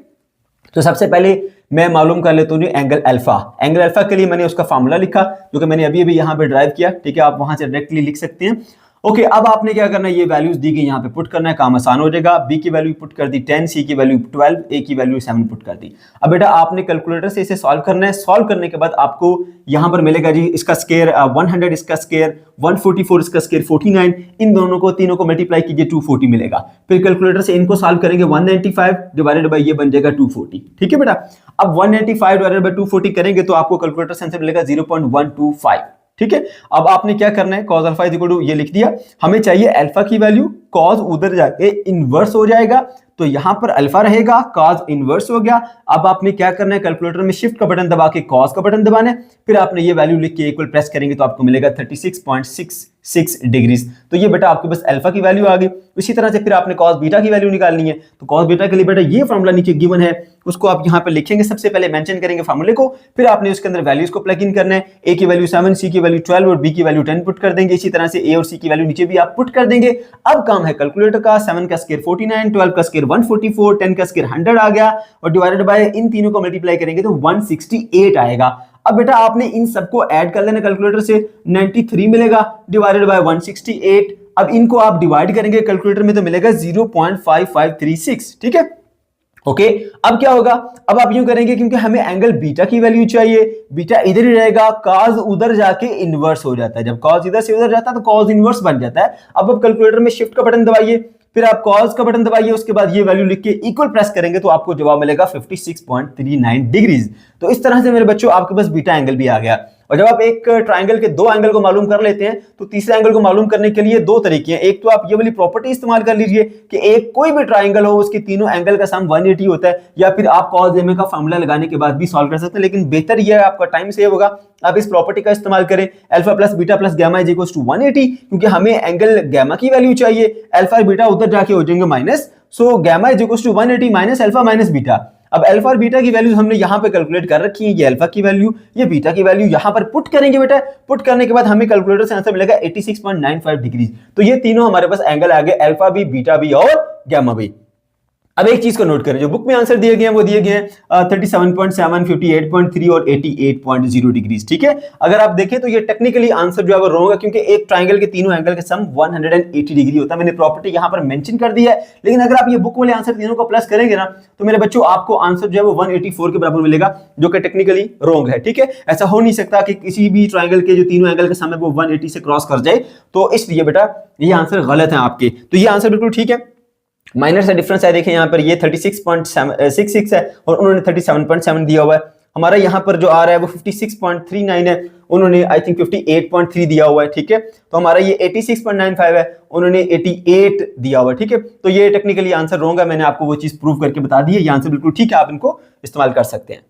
तो सबसे पहले मैं मालूम कर लेता हूँ एंगल अल्फा। एंगल अल्फा के लिए मैंने उसका फार्मूला लिखा जो कि मैंने अभी अभी यहाँ पे ड्राइव किया। ठीक है, आप वहां से डायरेक्टली लिख सकते हैं। ओके, अब आपने क्या करना है, ये वैल्यूज दी गई यहाँ पे पुट करना है, काम आसान हो जाएगा। b की वैल्यू पुट कर दी 10, c की वैल्यू 12, a की वैल्यू 7 पुट कर दी। अब बेटा आपने कैलकुलेटर से इसे सॉल्व करना है। सॉल्व करने के बाद आपको यहाँ पर मिलेगा जी इसका स्क्वायर 100, इसका स्क्वायर 144, इसका स्क्वायर 49, इन दोनों को तीनों को मल्टीप्लाई कीजिए 240 मिलेगा। फिर कैलकुलेटर से इनको सॉल्व करेंगे 195 डिवाइडेड बाय ये बन जाएगा 240। ठीक है बेटा, अब 195 डिवाइडेड बाय 240 करेंगे तो आपको कैलकुलेटर से आंसर मिलेगा 0.125। ठीक है, अब आपने क्या करना है, cos alpha is equal to ये लिख दिया। हमें चाहिए अल्फा की वैल्यू, cos उधर जाके इनवर्स हो जाएगा, तो यहां पर अल्फा रहेगा, cos इनवर्स हो गया। अब आपने क्या करना है, कैलकुलेटर में शिफ्ट का बटन दबा के cos का बटन दबाना है, फिर आपने ये वैल्यू लिख के इक्वल प्रेस करेंगे तो आपको मिलेगा 36.66 डिग्रीज। तो ये बेटा आपके पास अल्फा की वैल्यू आ गई। इसी तरह से फिर आपने cos बीटा की वैल्यू निकालनी है, तो cos बीटा के लिए बेटा ये फॉर्मूला नीचे गिवन है, उसको आप यहाँ पे लिखेंगे, सबसे पहले मेंशन करेंगे फार्मूले को, फिर आपने उसके अंदर वैल्यूज को प्लग इन करना है। a की वैल्यू 7, c की वैल्यू 12 और b की वैल्यू 10 पुट कर देंगे। इसी तरह से a और c की वैल्यू नीचे भी आप पुट कर देंगे। अब काम है कैलकुलेटर का, 7 का स्क्वायर 49, 12 का स्क्वायर 144, 10 का स्क्वायर 100 आ गया और डिवाइडेड बाय इन तीनों को मल्टीप्लाई करेंगे तो 168 आएगा। अब बेटा आपने इन सबको ऐड कर लेना कैलकुलेटर से, 93 मिलेगा डिवाइडेड बाय 168। अब इनको आप डिवाइड करेंगे कैलकुलेटर में तो मिलेगा 0.5536। ठीक है, ओके, अब क्या होगा, अब आप यूं करेंगे क्योंकि हमें एंगल बीटा की वैल्यू चाहिए, बीटा इधर ही रहेगा, cos उधर जाके इनवर्स हो जाता है। जब cos इधर से उधर जाता है तो cos इनवर्स बन जाता है। अब आप कैलकुलेटर में शिफ्ट का बटन दबाइए, फिर आप cos का बटन दबाइए, उसके बाद ये वैल्यू लिख के इक्वल प्रेस करेंगे तो आपको जवाब मिलेगा 56.39 डिग्रीज। तो इस तरह से मेरे बच्चों आपके पास बीटा एंगल भी आ गया। और जब आप एक ट्रायंगल के दो एंगल को मालूम कर लेते हैं तो तीसरे एंगल को मालूम करने के लिए दो तरीके हैं। एक तो आप ये वाली प्रॉपर्टी इस्तेमाल कर लीजिए कि एक कोई भी ट्रायंगल हो उसके तीनों एंगल का सम 180 होता है, या फिर आप cos लेमे का फार्मूला लगाने के बाद भी सॉल्व कर सकते हैं। लेकिन बेहतर यह है, आपका टाइम सेव होगा, आप इस प्रॉपर्टी का इस्तेमाल करें, alpha plus beta plus gamma is equal to 180, क्योंकि हमें एंगल गामा की वैल्यू चाहिए, अल्फा और बीटा उधर जाके हो जाएंगे minus, so gamma is equal to 180 minus alpha minus beta. अब अल्फा और बीटा की वैल्यूज हमने यहां पे कैलकुलेट कर रखी है, ये अल्फा की वैल्यू, ये बीटा की वैल्यू यहां पर पुट करेंगे बेटा। पुट करने के बाद हमें कैलकुलेटर से आंसर मिलेगा 86.95 डिग्री। तो ये तीनों हमारे पास एंगल आ गए, अल्फा भी, बीटा भी और गामा भी। अब एक चीज को नोट करें, जो बुक में आंसर दिए गए हैं वो दिए गए हैं 37.7, 58.3 और 88.0 डिग्रीज। ठीक है, अगर आप देखें तो ये टेक्निकली आंसर जो है वो रॉन्ग है, क्योंकि एक ट्रायंगल के तीनों एंगल का सम 180 डिग्री होता है। मैंने प्रॉपर्टी यहां पर मेंशन कर दी है, लेकिन अगर आप ये बुक वाले आंसर तीनों को प्लस करेंगे ना तो मेरे बच्चों आपको आंसर जो है वो 184 के बराबर मिलेगा, जो कि टेक्निकली रॉन्ग है। ठीक है, ऐसा हो नहीं सकता कि किसी भी ट्रायंगल के जो तीनों एंगल का सम है वो 180 से क्रॉस कर जाए, तो इसलिए बेटा ये आंसर गलत है आपके। तो ये आंसर बिल्कुल ठीक है, माइनर सा डिफरेंस है। देखें यहाँ पर ये 36.66 है और उन्होंने 37.7 दिया हुआ है। हमारा यहाँ पर जो आ रहा है वो 56.39 है, उन्होंने आई थिंक 58.3 दिया हुआ है। ठीक है, तो हमारा ये 86.95 है, उन्होंने 88 दिया हुआ है। ठीक है, तो ये टेक्निकली आंसर रॉन्ग है, मैंने आपको वो चीज प्रूव करके बता दी है। ये आंसर बिल्कुल ठीक है, आप इनको इस्तेमाल कर सकते हैं।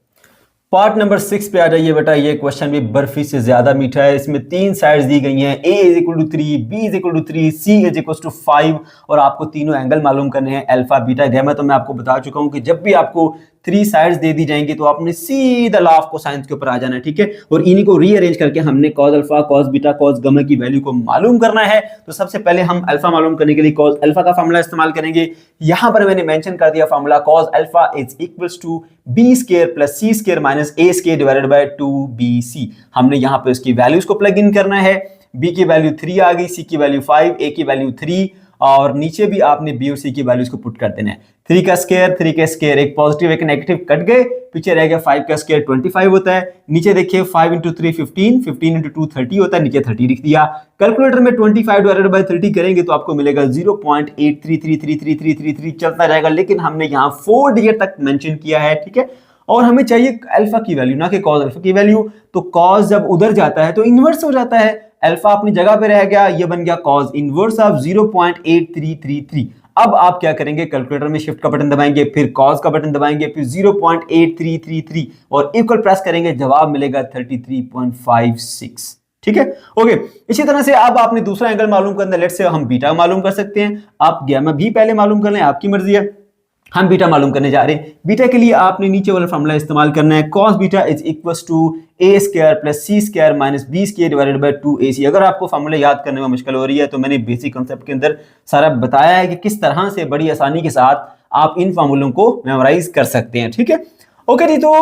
पार्ट नंबर 6 पे आ जाइए बेटा। ये क्वेश्चन भी बर्फी से ज्यादा मीठा है। इसमें 3 साइड्स दी गई हैं, a is equal to 3, b is equal to 3, c is equal to 5 और आपको तीनों एंगल मालूम करने हैं, अल्फा बीटा गामा। तो मैं आपको बता चुका हूं कि जब भी आपको 3 साइड्स दे दी जाएंगी तो आपने सीधा लॉ ऑफ कोसाइंस के ऊपर आ जाना है, ठीक है। और इन्हीं को रीअरेंज करके हमने cos alpha, cos beta, cos gamma की वैल्यू को मालूम करना है। तो सबसे पहले हम अल्फा मालूम करने के लिए कॉस अल्फा का फार्मूला इस्तेमाल करेंगे। यहां पर मैंने मेंशन कर दिया formula, cos alpha is equals to B square plus C square minus A square divided by 2bc। हमने यहां पे उसकी वैल्यूज को प्लग इन करना है। b की वैल्यू 3 आ गई, c की वैल्यू 5, a की वैल्यू 3 और नीचे भी आपने b और c की वैल्यूज को पुट कर देना है। 3 का स्क्वायर, एक पॉजिटिव एक नेगेटिव कट गए, पीछे रह गया 5 का स्क्वायर 25 होता है। नीचे देखिए 5 इंटू 3 15, 15 इंटू 2 30 होता है, नीचे 30 लिख दिया। कैलकुलेटर में 25 डिवाइडेड बाय 30 करेंगे तो आपको मिलेगा 0.83333333 चलता जाएगा, लेकिन हमने यहाँ 4 डिजिट तक मेंशन किया है, ठीक है। और हमें चाहिए अल्फा की वैल्यू, ना कि कॉस अल्फा की वैल्यू। तो कॉस जब उधर जाता है तो इनवर्स हो जाता है, अल्फा अपनी जगह पे रह गया, ये बन गया कॉस इनवर्स ऑफ 0.8333। अब आप क्या करेंगे, कैलकुलेटर में शिफ्ट का बटन दबाएंगे, फिर कॉस का बटन दबाएंगे, फिर 0.8333 और इक्वल प्रेस करेंगे, जवाब मिलेगा 33.56, ठीक है। ओके, इसी तरह से अब आपने दूसरा एंगल मालूम करना है। लेट्स से हम बीटा मालूम कर सकते हैं, आप गामा भी पहले मालूम कर लें, आपकी मर्जी है। हम बीटा मालूम करने जा रहे हैं। बीटा के लिए आपने नीचे वाला फॉर्मूला इस्तेमाल करना है, cos beta is equals to a square plus c square minus b square divided by 2ac। अगर आपको फॉर्मूला याद करने में मुश्किल हो रही है तो मैंने बेसिक कांसेप्ट के अंदर सारा बताया है कि किस तरह से बड़ी आसानी के साथ आप इन फॉर्मूलों को मेमोराइज कर सकते हैं, ठीक है। ओके जी, तो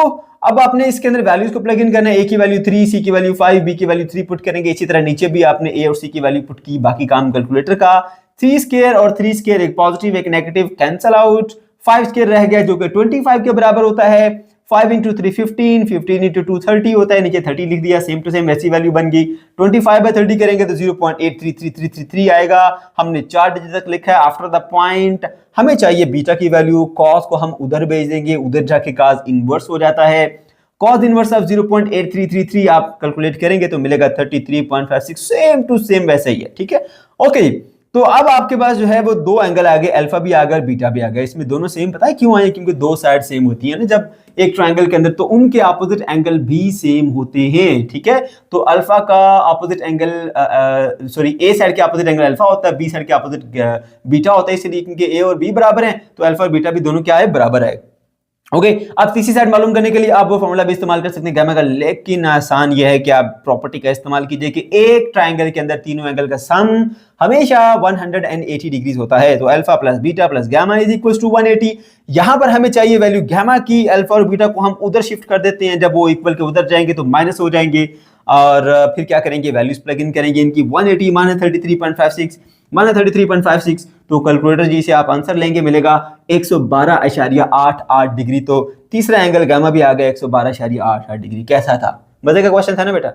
अब आपने इसके अंदर वैल्यूज को प्लग इन करना है। a की वैल्यू 3, c की वैल्यू 5, b की वैल्यू 3 पुट करेंगे। इसी तरह नीचे भी आपने a और c की वैल्यू पुट की, बाकी काम कैलकुलेटर का। 3 स्क्वायर और 3 स्क्वायर, एक पॉजिटिव एक नेगेटिव कैंसल आउट, 5 स्क्वायर रह गया जो कि 25 के बराबर होता है। 5 इंटू 3 15, 15 इंटू 2 30 होता है, नीचे 30 लिख दिया, सेम टू सेम ऐसी वैल्यू बन गई। 25 बाय 30 करेंगे तो 0.833333 आएगा। हमने 4 डिजिट तक लिखा है। आफ्टर द पॉइंट हमें चाहिए बीटा की वैल्यू, कॉस को हम उधर भेज देंगे, उधर जाके कॉस इनवर्स हो जाता है। कॉस इनवर्स ऑफ 0.8333 आप कैलकुलेट करेंगे तो मिलेगा 33.56, सेम टू सेम वैसे ही है, ठीक है। ओके, तो अब आपके पास जो है वो दो एंगल आ गए, अल्फा भी आ गया, बीटा भी आ गया। इसमें दोनों सेम, पता है क्यों आए? क्योंकि दो साइड सेम होती है ना जब एक ट्रायंगल के अंदर, तो उनके ऑपोजिट एंगल भी सेम होते हैं, ठीक है। तो अल्फा का ऑपोजिट एंगल सॉरी ए साइड के ऑपोजिट एंगल अल्फा होता है, बी साइड के ऑपोजिट बीटा होता है, इसलिए क्योंकि ए और बी बराबर हैं तो अल्फा और बीटा भी दोनों क्या है, बराबर है। ओके, अब तीसरी साइड मालूम करने के लिए आप वो फॉर्मूला भी इस्तेमाल कर सकते हैं गामा का, लेकिन आसान यह है कि आप प्रॉपर्टी का इस्तेमाल कीजिए कि एक ट्रायंगल के अंदर तीनों एंगल का सम हमेशा 180 डिग्रीज होता है। तो alpha plus beta plus gamma is equals to 180। यहां पर हमें चाहिए वैल्यू गामा की, अल्फा और बीटा को हम उधर शिफ्ट कर देते हैं, जब वो इक्वल के उधर जाएंगे तो माइनस हो जाएंगे। और फिर क्या करेंगे, वैल्यूज प्लग इन करेंगे इनकी। 180 माइनस 33.56 माइनस 33.56, तो कैलकुलेटर जी से आप आंसर लेंगे, मिलेगा 112.88 डिग्री। तो तीसरा एंगल गामा भी आ गया 112.88 डिग्री। कैसा था? मजे का क्वेश्चन था ना बेटा।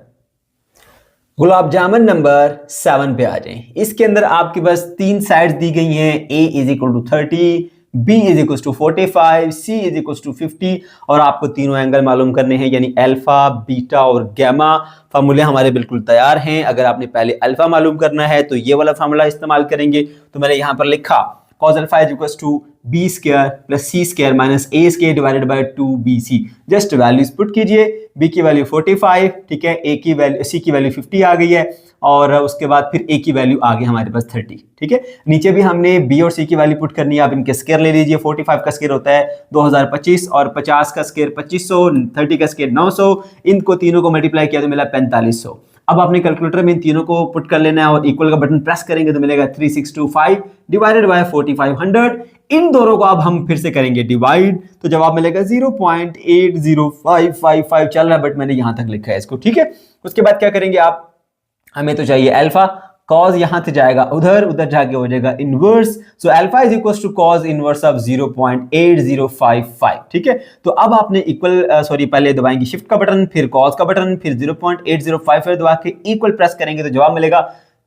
गुलाब जामुन नंबर 7 पे आ जाएं। इसके अंदर आपके पास तीन साइड्स दी गई हैं, a is equal to 30, b is equal to 45, c is equal to 50 और आपको तीनों एंगल मालूम करने हैं, यानी अल्फा, बीटा और गामा। फार्मूले हमारे बिल्कुल तैयार हैं। अगर आपने पहले अल्फा मालूम करना है तो ये वाला फार्मूला इस्तेमाल करेंगे। तो मैंने यहां पर लिखा cos alpha is equal to b square plus c square minus a square divided by 2bc। Just values put कीजिए, b की वैल्यू 45, ठीक है, a की वैल्यू, c की वैल्यू 50 आ गई है और उसके बाद फिर a की वैल्यू आ गई हमारे पास 30, ठीक है। नीचे भी हमने b और c की वैल्यू पुट करनी है। आप इनके स्क्वायर ले लीजिए। 45 का स्क्वायर होता है 2025 और 50 का स्क्वायर 2500, 30 का स्क्वायर 900, इनको तीनों को मल्टीप्लाई किया तो मिला 4500। अब आपने कैलकुलेटर में इन तीनों को पुट कर लेना है और इक्वल का बटन प्रेस करेंगे तो मिलेगा 3625 डिवाइडेड बाय 4500। इन दोनों को अब हम फिर से करेंगे डिवाइड, तो जवाब मिलेगा 0.80555 चल रहा है, बट मैंने यहां तक लिखा है इसको, ठीक है। उसके बाद क्या करेंगे आप, हमें तो चाहिए अल्फा, cos यहां से जाएगा उधर, उधर जाके हो जाएगा inverse. So alpha is equal to cos inverse of 0.8055, ठीक है। तो अब आपने इक्वल पहले दबाएंगे शिफ्ट का बटन, फिर cos का बटन, फिर 0.8055 दबा के इक्वल प्रेस करेंगे तो जवाब मिलेगा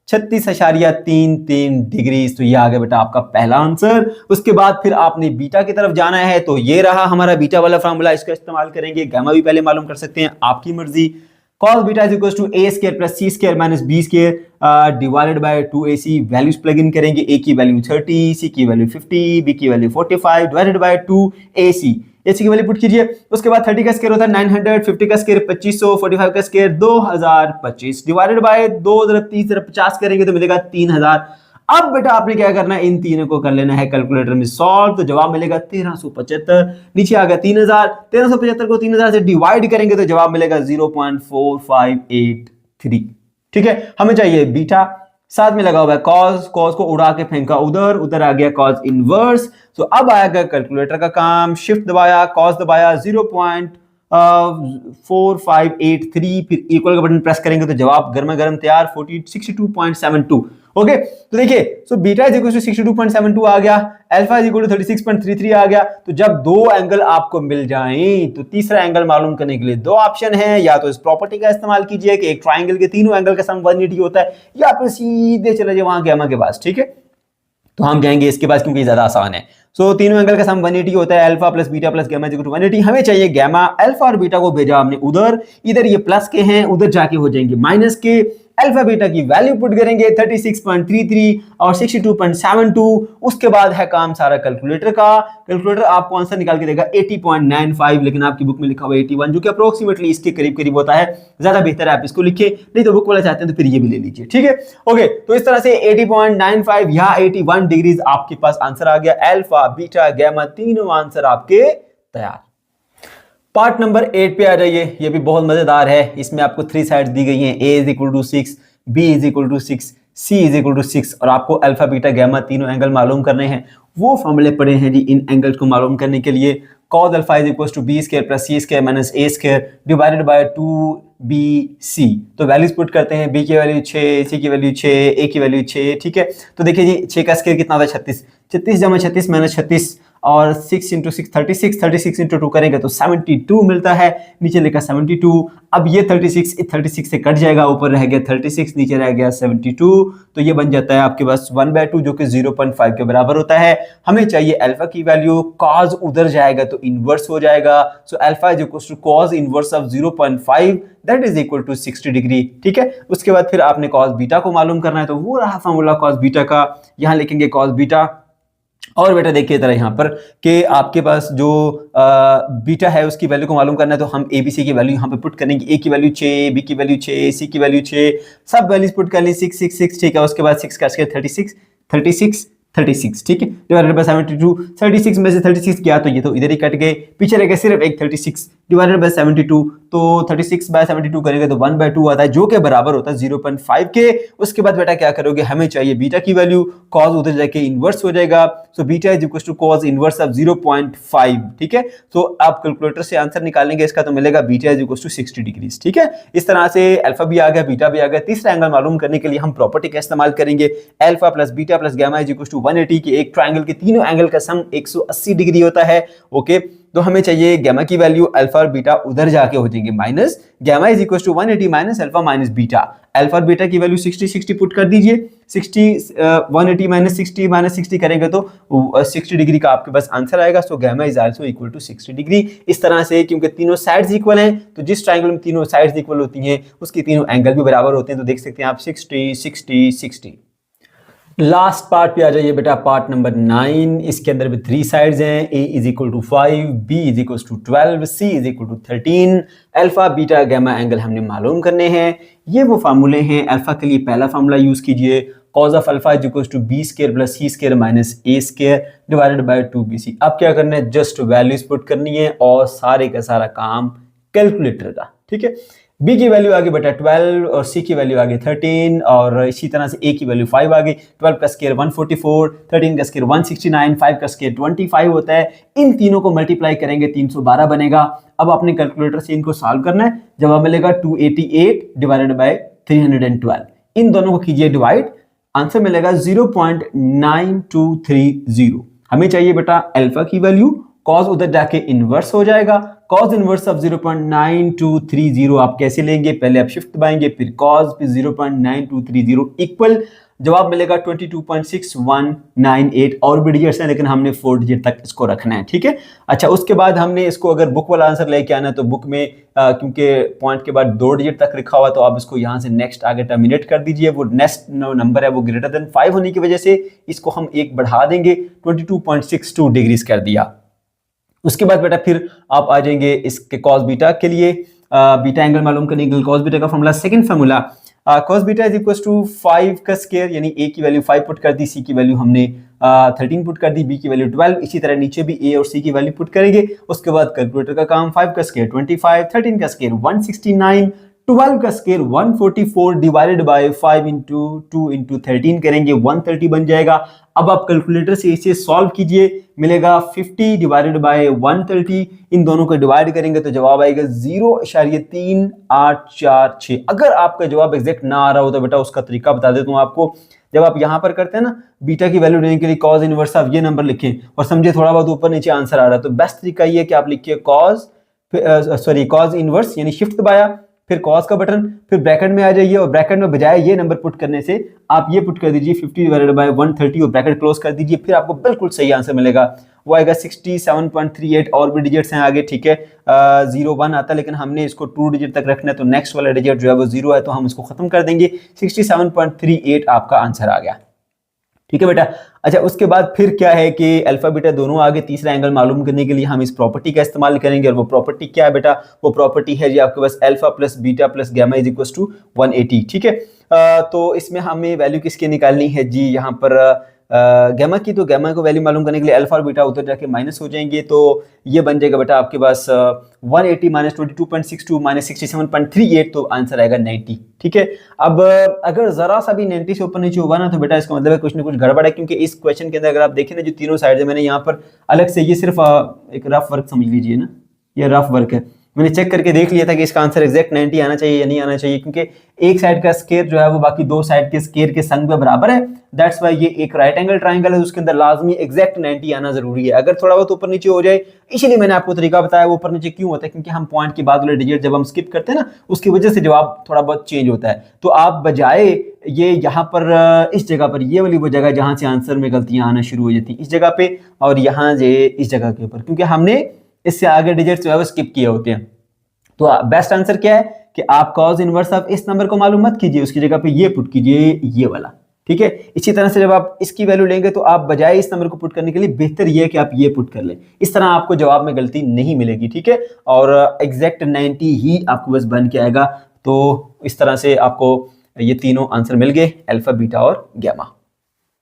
36.33 डिग्री। तो ये आ गया बेटा आपका पहला आंसर। उसके बाद फिर आपने बीटा की तरफ जाना है, तो ये रहा हमारा बीटा वाला फार्मूला, इसका इस्तेमाल करेंगे। गामा भी पहले मालूम कर सकते हैं, आपकी मर्जी। cos beta is equal to a square plus c square minus b square divided by 2ac। Values plug in करेंगे, a की वैल्यू 30, c की वैल्यू 50, b की value 45 divided by 2ac। ac की वैल्यू पुट कीजिए। उसके बाद 30 का square होता है 900, 50 का स्क्वायर 2500, 45 का स्क्वायर 2025 डिवाइडेड बाय 2 50 करेंगे तो मिलेगा 3000। अब बेटा आपने क्या करना है, इन तीनों को कर लेना है कैलकुलेटर में सॉल्व। तो जवाब मिलेगा 1375। नीचे आ गया 3000, 1375 को 3000 से डिवाइड करेंगे तो जवाब मिलेगा 0.4583। ठीक है, हमें चाहिए बीटा, साथ में लगा हुआ है कॉस, कॉस को उड़ा के फेंका उधर, उधर आ गया कॉस इनवर्स। तो अब आएगा कैलकुलेटर का काम, शिफ्ट दबाया, कॉस दबाया, 0.4583, फिर इक्वल का बटन प्रेस करेंगे तो जवाब गर्मा गर्म तैयार 62.72। ओके, तो देखिए, so beta is equal to 62.72 आ गया, अल्फा इज इक्वल टू 36.33 आ गया। तो जब दो एंगल आपको मिल जाएं तो तीसरा एंगल मालूम करने के लिए दो ऑप्शन है, या तो इस प्रॉपर्टी का इस्तेमाल कीजिए कि एक ट्राइंगल के तीनों एंगल का सम 180 होता है, या फिर सीधे चले जाए वहां गैमा के पास। ठीक है, तो हम जाएंगे इसके पास क्योंकि ज्यादा आसान है। सो तीनों एंगल का सम 180 होता है, alpha plus beta plus gamma is equal to 180। हमें चाहिए गैमा, अल्फा और बीटा को भेजा हमने उधर, इधर ये प्लस के हैं, उधर जाके हो जाएंगे माइनस के। अल्फा बीटा की वैल्यू पुट करेंगे 36.33 और 62.72। उसके बाद है काम सारा कैलकुलेटर का। कैलकुलेटर आपको आंसर निकाल के देगा 80.95, लेकिन आपकी बुक में लिखा हुआ 81, जो कि अप्रोक्सीमेटली इसके करीब करीब होता है। ज्यादा बेहतर है आप इसको लिखिए, नहीं तो बुक वाला चाहते हैं तो फिर ये भी ले लीजिए। ठीक है, ओके, तो इस तरह से 80.95 या 81 डिग्रीज आपके पास आंसर आ गया। अल्फा बीटा गैमा तीनों आंसर आपके तैयार। पार्ट नंबर 8 पे आ जाइए, ये भी बहुत मजेदार है। इसमें आपको 3 साइड्स दी गई हैं, a is equal to 6, b is equal to 6, c is equal to 6, और आपको अल्फा बीटा गैमा तीनों एंगल मालूम करने हैं। वो फॉर्मूले पड़े हैं जी इन एंगल्स को मालूम करने के लिए। cos alpha is equal to b square plus c square minus a square divided by 2bc। तो वैल्यूज पुट करते हैं, b की वैल्यू 6, c की वैल्यू 6, a की वैल्यू 6। ठीक है, तो देखिए जी 6 का स्क्वायर कितना होता है 36, 36 जमा 36 माइनस 36 और 6 इंटू 6 36, 36 इंटू 2 करेंगे तो 72 मिलता है। नीचे लिखा 72, अब ये 36 से कट जाएगा, ऊपर रह गया 36, नीचे रह गया 72। तो ये बन जाता है आपके पास 1/2 जो कि 0.5 के बराबर होता है। हमें चाहिए अल्फा की वैल्यू, कॉस उधर जाएगा तो इनवर्स हो जाएगा। So alpha is equal to cos inverse of 0.5 that is equal to 60 degree. ठीक है, उसके बाद फिर आपने कॉस बीटा को मालूम करना है, तो वो रहा फॉर्मूला कॉस बीटा का। यहां लिखेंगे कॉस बीटा, और बेटा देखिए तरह यहाँ पर कि आपके पास जो बीटा है उसकी वैल्यू को मालूम करना है, तो हम ABC की वैल्यू यहाँ पे पुट करेंगे। A की वैल्यू 6, B की वैल्यू 6, C की वैल्यू 6, सब वैल्यूज पुट कर ली 6 6 6। ठीक है, उसके बाद 6 का स्क्वायर 36 36 36। ठीक है, डिवाइडेड बाय 72, 36 में से 36 किया तो ये तो इधर ही कट गए, पीछे रह गया सिर्फ एक 36 डिवाइडेड बाय 72। तो 36 बाय 72 करेंगे तो 1/2 आता है, जो के बराबर होता है 0.5 के। उसके बाद बेटा क्या करोगे, हमें चाहिए बीटा की वैल्यू, कॉस उधर जाके इनवर्स हो जाएगा। So beta is equal to cos inverse of 0.5। ठीक है, तो आप कैलकुलेटर से आंसर निकालेंगे इसका, तो मिलेगा beta is equal to 60 degrees. ठीक है, इस तरह से अल्फा भी आ गया, बीटा भी आ गया। तीसरा एंगल मालूम करने के लिए हम प्रॉपर्टी का इस्तेमाल करेंगे, alpha plus beta plus gamma is equal to 180 की एक ट्राइंगल के तीनों एंगल का सम 180 डिग्री होता है। ओके, तो हमें चाहिए गामा की वैल्यू, अल्फा और बीटा उधर जाके हो जाएंगे minus, gamma is equal to 180 minus alpha minus beta. Alpha और बीटा की वैल्यू 60 60 पुट कर दीजिए, 180 माइनस 60 करेंगे तो 60 डिग्री का आपके पास आंसर आएगा। So gamma is also equal to 60 degree. इस तरह से, क्योंकि तीनों साइड्स इक्वल हैं, तो जिस ट्राइंगल में तीनों साइड्स इक्वल होती हैं उसके तीनों एंगल भी बराबर होते हैं। तो देख सकते हैं आप 60 60 60। लास्ट पार्ट पे आ जाइए बेटा, पार्ट नंबर 9। इसके अंदर भी 3 साइड्स हैं, a is equal to 5, b is equal to 12, c is equal to 13। Alpha beta gamma angle हमने मालूम करने हैं। ये वो फार्मूले हैं। अल्फा के लिए पहला फार्मूला यूज कीजिए, cos of alpha is equal to b square plus c square minus a square divided by 2bc। अब क्या करना है, जस्ट वैल्यूज पुट करनी है और सारे का सारा काम कैलकुलेटर का। ठीक है, b की वैल्यू आ गई बेटा 12 और c की वैल्यू आ गई 13, और इसी तरह से a की वैल्यू 5 आ गई। 12 का स्क्वायर 144, 13 का स्क्वायर 169, 5 का स्क्वायर 25 होता है। इन तीनों को मल्टीप्लाई करेंगे 312 बनेगा। अब अपने कैलकुलेटर से इनको सॉल्व करना है, जवाब मिलेगा 288 डिवाइडेड बाय 312। इन दोनों को कीजिए डिवाइड, आंसर मिलेगा 0.9230। हमें चाहिए बेटा अल्फा की वैल्यू, कॉस उधर जाके इनवर्स हो जाएगा। कॉस इनवर्स ऑफ 0.9230 आप कैसे लेंगे, पहले आप शिफ्ट दबाएंगे, फिर कॉस, फिर 0.9230 इक्वल, जवाब मिलेगा 22.6198। और भी डिजिट्स हैं लेकिन हमने 4 डिजिट तक इसको रखना है। ठीक है, अच्छा, उसके बाद हमने इसको अगर बुक वाला आंसर लेके आना है तो बुक में क्योंकि पॉइंट के बाद 2 डिजिट तक लिखा हुआ, तो आप इसको यहाँ से नेक्स्ट आगे टर्मिनेट कर दीजिए। वो नेक्स्ट नंबर है वो ग्रेटर देन 5 होने की वजह से इसको हम एक बढ़ा देंगे, 22.62 डिग्रीज कर दिया। उसके बाद बेटा फिर आप आ जाएंगे इसके कॉस बीटा के लिए, बीटा एंगल मालूम करने के लिए कॉस बीटा का formula, second formula cos beta is equal to 5 का स्क्वायर, यानी a की वैल्यू 5 पुट कर दी, c की वैल्यू हमने 13 पुट कर दी, b की वैल्यू 12, इसी तरह नीचे भी a और c की वैल्यू पुट करेंगे। उसके बाद कैलकुलेटर का काम, 5 का स्क्वायर 25, 13 का स्क्वायर 169, 12 का square 144 divided by 5 into 2 into 13 करेंगे, 130 बन जाएगा। अब आप कैलकुलेटर से इसे सॉल्व कीजिए, मिलेगा 50 डिवाइडेड बाय 130, इन दोनों को डिवाइड करेंगे तो जवाब आएगा 0.3846। अगर आपका जवाब एग्जैक्ट ना आ रहा हो तो बेटा उसका तरीका बता देता हूँ आपको। जब आप यहाँ पर करते हैं ना बीटा की वैल्यू लेने के लिए कॉस इनवर्स ऑफ ये नंबर लिखें और समझे थोड़ा बहुत ऊपर नीचे आंसर आ रहा है, तो बेस्ट तरीका ये है कि आप लिखिए कॉस इनवर्स, यानी शिफ्ट दबाया, फिर कॉस का बटन, फिर ब्रैकेट में आ जाइए और ब्रैकेट में बजाय ये नंबर पुट करने से आप ये पुट कर दीजिए 50 डिवाइडेड बाय 130 और ब्रैकेट क्लोज कर दीजिए, फिर आपको बिल्कुल सही आंसर मिलेगा। वो आएगा 67.38। और भी डिजिट्स हैं आगे, ठीक है, 01 आता है लेकिन हमने इसको 2 डिजिट तक रखना है, तो नेक्स्ट वाला डिजिट जो है वो 0 है, तो हम इसको खत्म कर देंगे। 67.38 आपका आंसर आ गया, ठीक है बेटा। अच्छा, उसके बाद फिर क्या है कि अल्फा बीटा दोनों आगे तीसरा एंगल मालूम करने के लिए हम इस प्रॉपर्टी का इस्तेमाल करेंगे, और वो प्रॉपर्टी क्या है बेटा? वो प्रॉपर्टी है जी आपके पास alpha plus beta plus gamma is equal to 180, ठीक है। तो इसमें हमें वैल्यू किसकी निकालनी है जी? यहाँ पर गामा की, तो गामा को वैल्यू मालूम करने के लिए अल्फा और बीटा उधर जाके माइनस हो जाएंगे, तो ये बन जाएगा बेटा आपके पास 180 माइनस 22.62 माइनस 67.38, तो आंसर आएगा 90, ठीक है। अब अगर जरा सा भी 90 से ऊपर नीचे होगा ना तो बेटा इसका मतलब है कुछ ना कुछ गड़बड़ है, क्योंकि इस क्वेश्चन के अंदर अगर आप देखें ना जो तीनों साइड है, मैंने यहाँ पर अलग से ये सिर्फ एक रफ वर्क समझ लीजिए ना, ये रफ वर्क है, मैंने चेक करके देख लिया था कि इसका आंसर एग्जैक्ट 90 आना चाहिए या नहीं आना चाहिए, क्योंकि एक साइड का स्क्वायर जो है वो बाकी दो साइड के स्क्वायर के संग में बराबर है। दैट्स वाई ये एक राइट एंगल ट्राइंगल है, उसके अंदर लाजमी एग्जैक्ट 90 आना जरूरी है। अगर थोड़ा बहुत ऊपर नीचे हो जाए, इसीलिए मैंने आपको तरीका बताया वो ऊपर नीचे क्यों होता है, क्योंकि हम पॉइंट के बाद वाले डिजिट जब हम स्किप करते हैं ना, उसकी वजह से जवाब थोड़ा बहुत चेंज होता है। तो आप बजाय ये यहाँ पर इस जगह पर, ये वाली वो जगह जहाँ से आंसर में गलतियां आना शुरू हो जाती है, इस जगह पे, और यहाँ से इस जगह के ऊपर, क्योंकि हमने इससे आगे डिजिट जो है वो स्किप किए होते हैं। तो बेस्ट आंसर क्या है कि आप कॉस इनवर्स ऑफ इस नंबर को मालूम मत कीजिए, उसकी जगह पे ये पुट कीजिए, ये वाला, ठीक है। इसी तरह से जब आप इसकी वैल्यू लेंगे तो आप बजाय इस नंबर को पुट करने के लिए बेहतर ये है कि आप ये पुट कर लें, इस तरह आपको जवाब में गलती नहीं मिलेगी, ठीक है। और एग्जैक्ट 90 ही आपको बस बन के आएगा। तो इस तरह से आपको ये तीनों आंसर मिल गए, अल्फा बीटा और गामा।